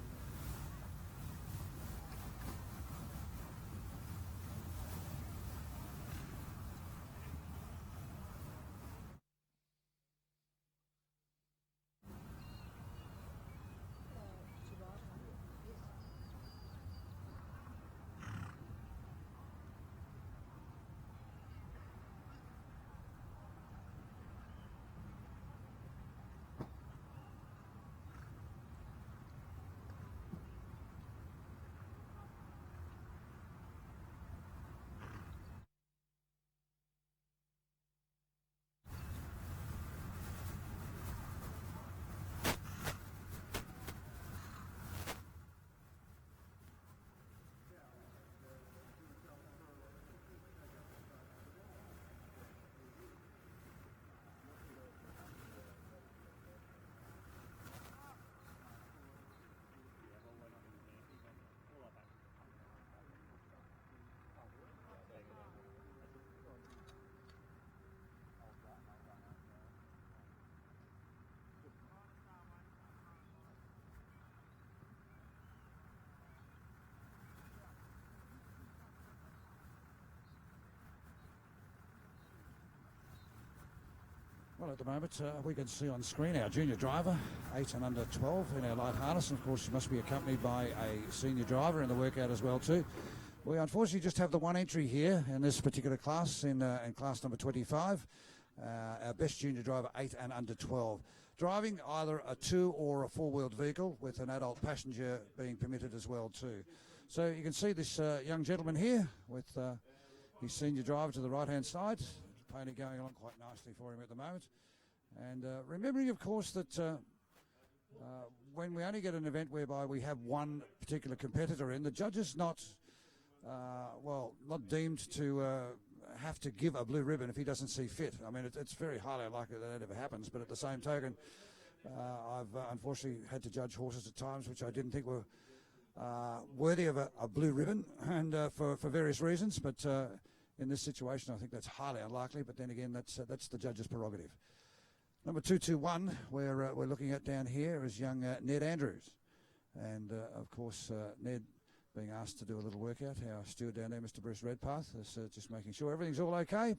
Well, at the moment, we can see on screen our junior driver, 8 and under 12 in our light harness. And of course, she must be accompanied by a senior driver in the workout as well too. We unfortunately just have the one entry here in this particular class, in class number 25. Our best junior driver, 8 and under 12. Driving either a 2 or a 4-wheeled vehicle with an adult passenger being permitted as well too. So you can see this young gentleman here with his senior driver to the right-hand side. Pony going along quite nicely for him at the moment. And remembering, of course, that when we only get an event whereby we have one particular competitor in, the judge is not deemed to have to give a blue ribbon if he doesn't see fit. I mean, it's very highly unlikely that ever happens, but at the same token, I've unfortunately had to judge horses at times which I didn't think were worthy of a blue ribbon, and for various reasons, but in this situation I think that's highly unlikely, but then again that's the judge's prerogative. Number 221 we're looking at down here is young Ned Andrews, and of course Ned being asked to do a little workout. Our steward down there, Mr. Bruce Redpath, is just making sure everything's all okay,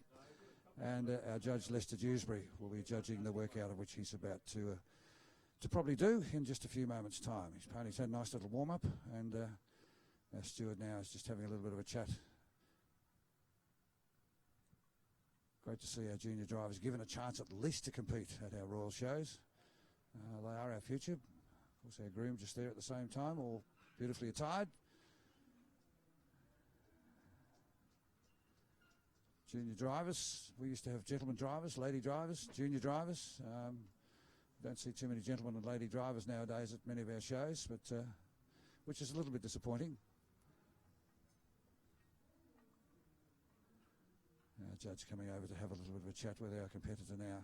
and our judge Lester Dewsbury will be judging the workout of which he's about to probably do in just a few moments' time. His pony's had a nice little warm-up, and our steward now is just having a little bit of a chat. Great to see our junior drivers given a chance at least to compete at our Royal shows. They are our future. Of course, our groom just there at the same time, all beautifully attired. Junior drivers. We used to have gentlemen drivers, lady drivers, junior drivers. Don't see too many gentlemen and lady drivers nowadays at many of our shows, but which is a little bit disappointing. Our judge coming over to have a little bit of a chat with our competitor now.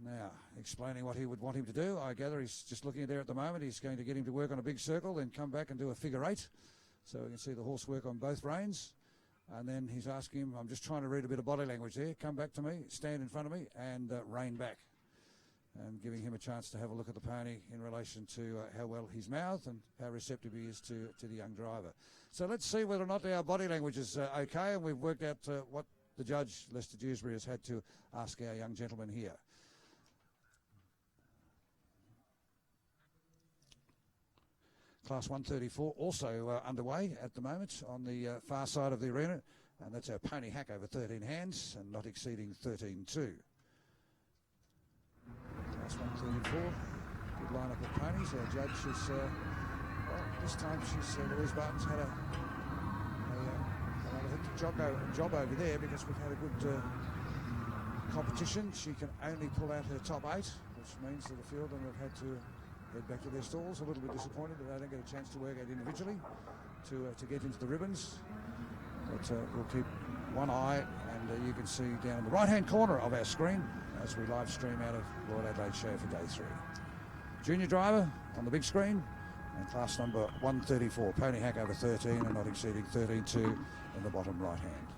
Now, explaining what he would want him to do. I gather he's just looking there at the moment. He's going to get him to work on a big circle, then come back and do a figure 8. So we can see the horse work on both reins. And then he's asking him, I'm just trying to read a bit of body language there. Come back to me, stand in front of me, and rein back. And giving him a chance to have a look at the pony in relation to how well he's mouthed and how receptive he is to the young driver. So let's see whether or not our body language is okay, and we've worked out what the judge, Lester Dewsbury, has had to ask our young gentleman here. Class 134 also underway at the moment on the far side of the arena, and that's our pony hack over 13 hands and not exceeding 13.2. Class 134, good lineup of ponies. Our judge is, this time she's, Louise Barton's had a job over there because we've had a good competition. She can only pull out her top 8 which means that the field have had to head back to their stalls, a little bit disappointed that they don't get a chance to work out individually to get into the ribbons. But we'll keep one eye, and you can see down in the right-hand corner of our screen as we live stream out of Royal Adelaide Show for day 3. Junior driver on the big screen, and class number 134, pony hack over 13 and not exceeding 13.2 in the bottom right hand.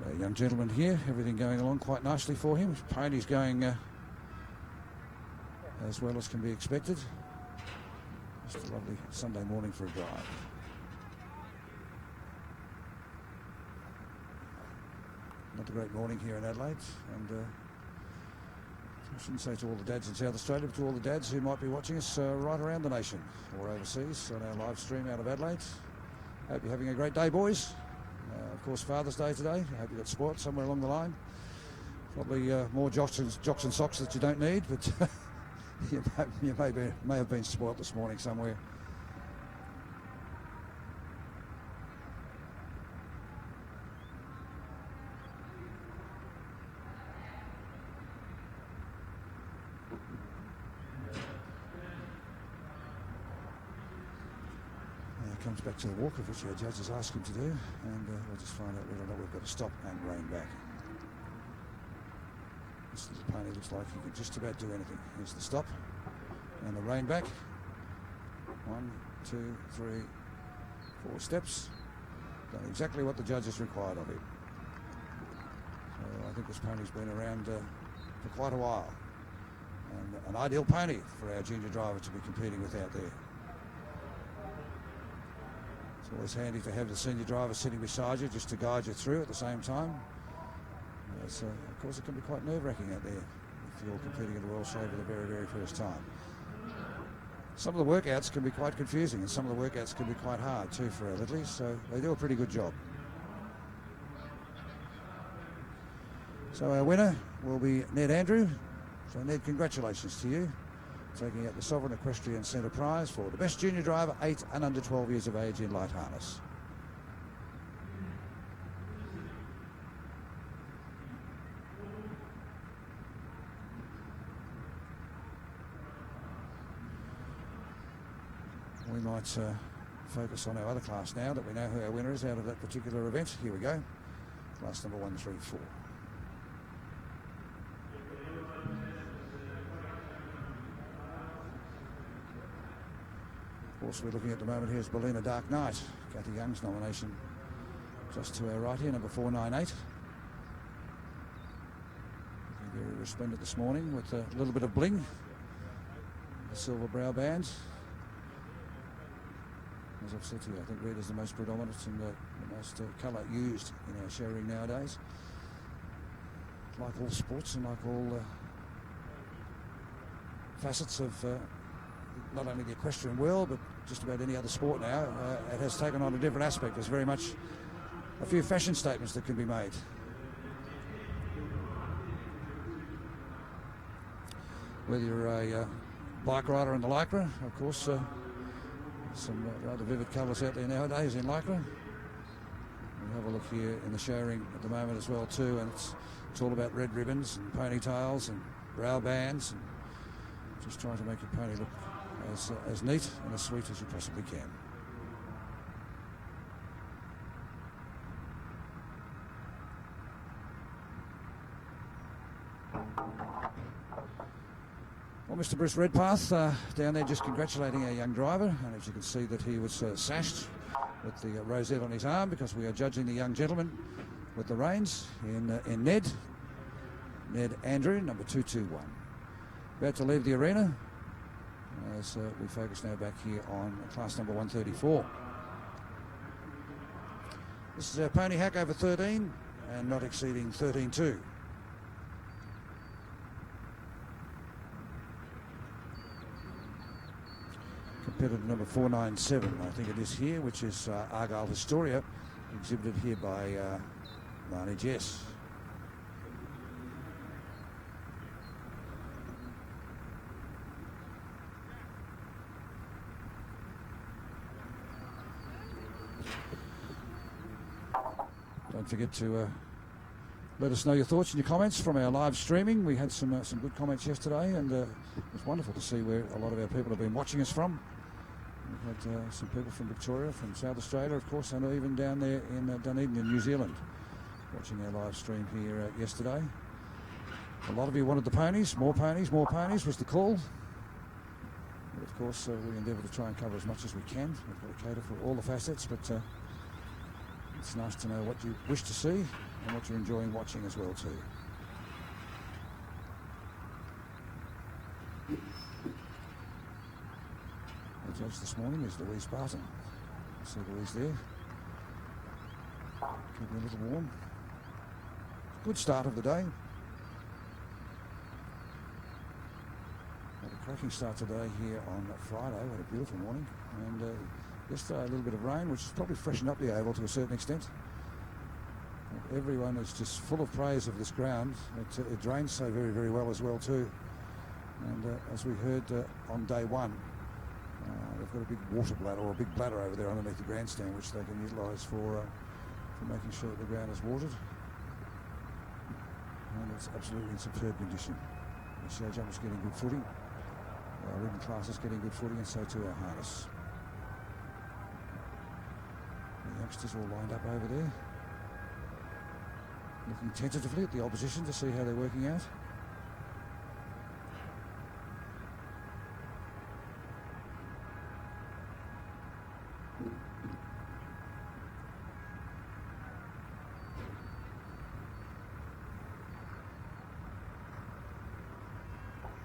A young gentleman here, everything going along quite nicely for him. Pony's going as well as can be expected. Just a lovely Sunday morning for a drive. Not a great morning here in Adelaide, and I shouldn't say to all the dads in South Australia, but to all the dads who might be watching us right around the nation or overseas on our live stream out of Adelaide. Hope you're having a great day, boys. Of course, Father's Day today. I hope you got spoilt somewhere along the line. Probably more jocks and socks that you don't need, but you may have been spoilt this morning somewhere. Comes back to the walk, of which our judges ask him to do, and we'll just find out whether or not we've got to stop and rein back. This little pony looks like he can just about do anything. Here's the stop and the rein back. 1, 2, 3, 4 steps. Done exactly what the judges required of him. So I think this pony's been around for quite a while, and an ideal pony for our junior driver to be competing with out there. It's always handy to have the senior driver sitting beside you just to guide you through at the same time. Of course, it can be quite nerve-wracking out there if you're competing in the World Show for the very, very first time. Some of the workouts can be quite confusing, and some of the workouts can be quite hard too for our littlies, so they do a pretty good job. So our winner will be Ned Andrew. So Ned, congratulations to you, taking out the Sovereign Equestrian Centre Prize for the best junior driver 8 and under 12 years of age in light harness. We might focus on our other class now that we know who our winner is out of that particular event. Here we go, class number 134. Of course, we're looking at the moment here is Bellina Dark Knight, Kathy Young's nomination, just to our right here, number 498. Looking very resplendent this morning with a little bit of bling, the silver brow band. As I've said to you, I think red is the most predominant and the most colour used in our show ring nowadays. Like all sports and like all facets of not only the equestrian world, but just about any other sport now, it has taken on a different aspect. There's very much a few fashion statements that can be made. Whether you're a bike rider in the lycra, of course, some rather vivid colours out there nowadays in lycra. We'll have a look here in the show ring at the moment as well too, and it's all about red ribbons and ponytails and brow bands, and just trying to make your pony look as neat and as sweet as you possibly can. Well, Mr. Bruce Redpath down there just congratulating our young driver, and as you can see that he was sashed with the rosette on his arm because we are judging the young gentleman with the reins in Ned Andrew, number 221. About to leave the arena as we focus now back here on class number 134. This is our pony hack over 13 and not exceeding 13.2. competitor number 497, I think it is here, which is Argyle Historia, exhibited here by Marnie Jess. Don't forget to let us know your thoughts and your comments from our live streaming. We had some good comments yesterday, and it was wonderful to see where a lot of our people have been watching us from. We've had some people from Victoria, from South Australia, of course, and even down there in Dunedin in New Zealand, watching our live stream here yesterday. A lot of you wanted the ponies, more was the call. But of course, we endeavour to try and cover as much as we can. We've got to cater for all the facets, but it's nice to know what you wish to see and what you're enjoying watching as well too. The judge this morning is Louise Barton. I see Louise there. Keeping a little warm. Good start of the day. Had a cracking start today here on Friday. We had a beautiful morning, and yesterday a little bit of rain, which has probably freshened up the oval to a certain extent. Everyone is just full of praise of this ground. It drains so very, very well as well too. And as we heard on day one, they've got a big water bladder, or a big bladder over there underneath the grandstand, which they can utilise for making sure that the ground is watered. And it's absolutely in superb condition. The show jump is getting good footing. Our ridden class is getting good footing, and so too our harness. The youngsters all lined up over there, looking tentatively at the opposition to see how they're working out.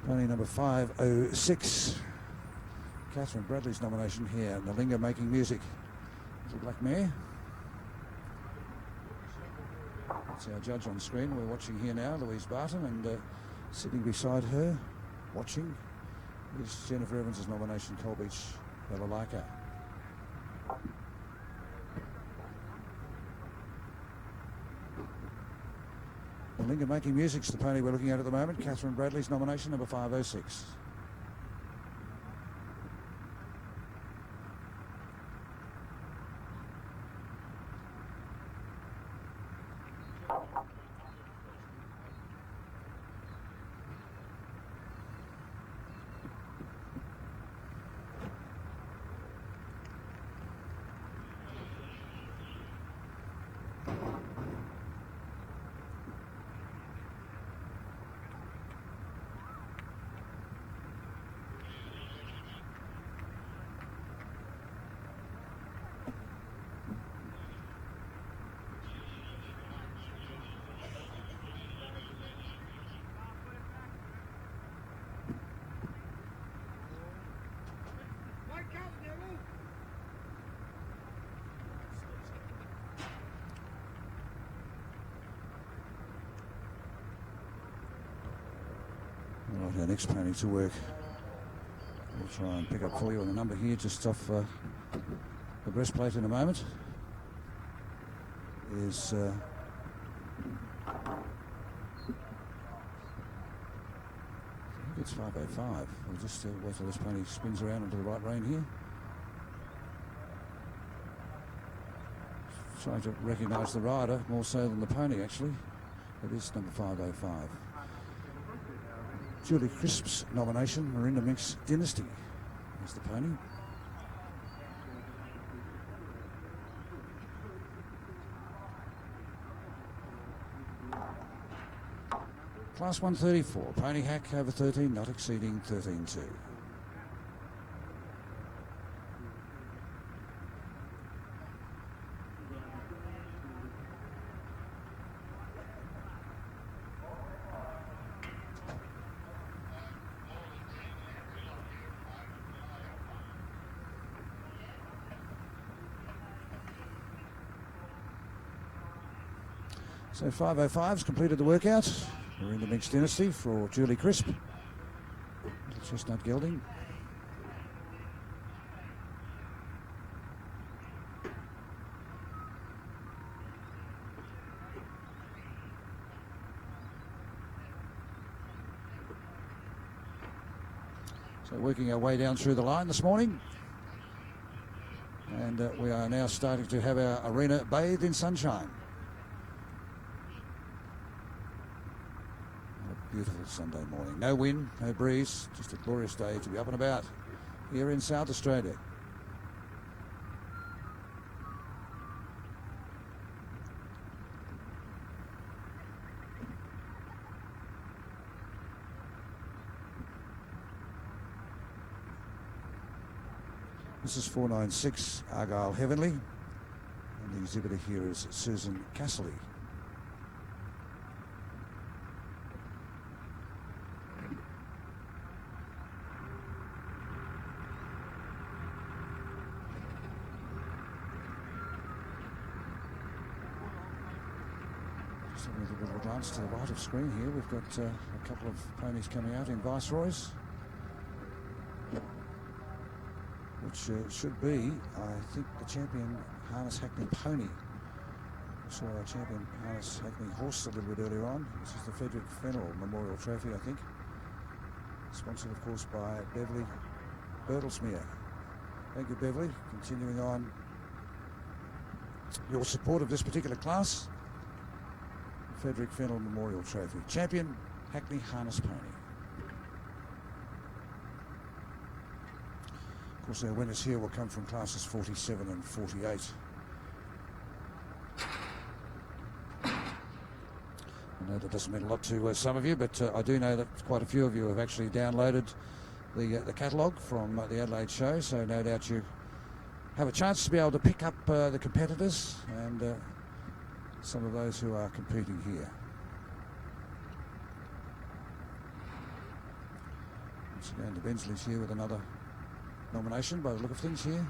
Pony number 506, Catherine Bradley's nomination here. Nalinga Making Music. The black mare. That's our judge on screen. We're watching here now, Louise Barton, and sitting beside her, watching, is Jennifer Evans' nomination, Coal Beach Balalaika. Nalinga Making Music's the pony we're looking at the moment. Catherine Bradley's nomination, number 506. Right, our next pony to work. We'll try and pick up for you on the number here, just off the breastplate in a moment. Is I think it's 505. We'll just wait till this pony spins around into the right rein here. Trying to recognise the rider more so than the pony, actually. It is number 505. Julie Crisp's nomination, Marinda Minx Dynasty, is the pony. Class 134, pony hack over 13, not exceeding 13.2. So 505's completed the workout. We're in the Minx Dynasty for Julie Crisp. Little chestnut gelding. So working our way down through the line this morning. And we are now starting to have our arena bathed in sunshine. A beautiful Sunday morning. No wind, no breeze, just a glorious day to be up and about here in South Australia. This is 496 Argyle Heavenly, and the exhibitor here is Susan Casserly. Just having a little glance to the right of screen here, we've got a couple of ponies coming out in Viceroys, which should be, I think, the champion Harness Hackney pony. We saw our champion Harness Hackney horse a little bit earlier on. This is the Frederick Fennell Memorial Trophy, I think. Sponsored, of course, by Beverly Bertelsmeer. Thank you, Beverly. Continuing on your support of this particular class. Frederick Fennell Memorial Trophy. Champion Hackney Harness pony. Of course, our winners here will come from classes 47 and 48. I know that doesn't mean a lot to some of you, but I do know that quite a few of you have actually downloaded the catalogue from the Adelaide Show, so no doubt you have a chance to be able to pick up the competitors and some of those who are competing here. Once again, the Bensley's here with another nomination by the look of things here.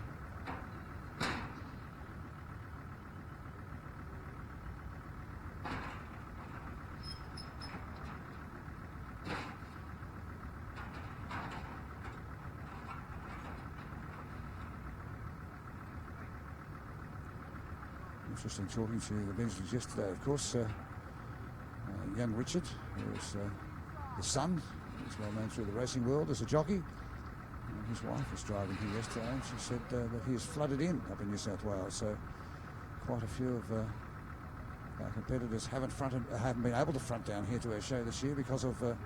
Interesting talking to the Bensleys yesterday, of course. Young Richard, who is the son, is well known through the racing world as a jockey. His wife was driving here yesterday, and she said that he is flooded in up in New South Wales. So quite a few of our competitors haven't been able to front down here to our show this year because of the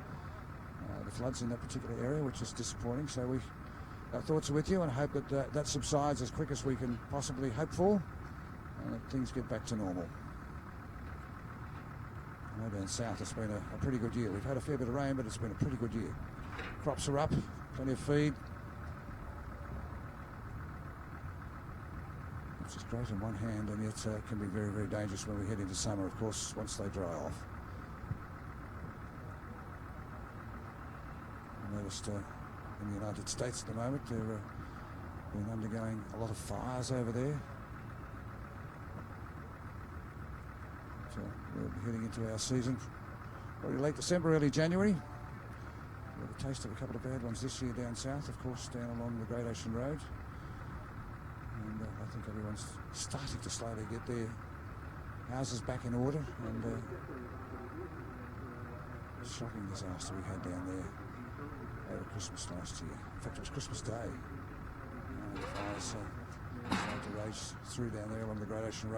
floods in that particular area, which is disappointing. So our thoughts are with you, and I hope that that subsides as quick as we can possibly hope for, and that things get back to normal. I know down south it's been a pretty good year. We've had a fair bit of rain, but it's been a pretty good year. Crops are up, plenty of feed, which is great on one hand, and yet can be very, very dangerous when we head into summer, of course, once they dry off. I noticed in the United States at the moment they're been undergoing a lot of fires over there. So we're heading into our season probably late December, early January. We had a taste of a couple of bad ones this year down south, of course, down along the Great Ocean Road. And I think everyone's starting to slowly get their houses back in order, and shocking disaster we had down there over Christmas last year. In fact, it was Christmas Day. The fires started to rage through down there along the Great Ocean Road.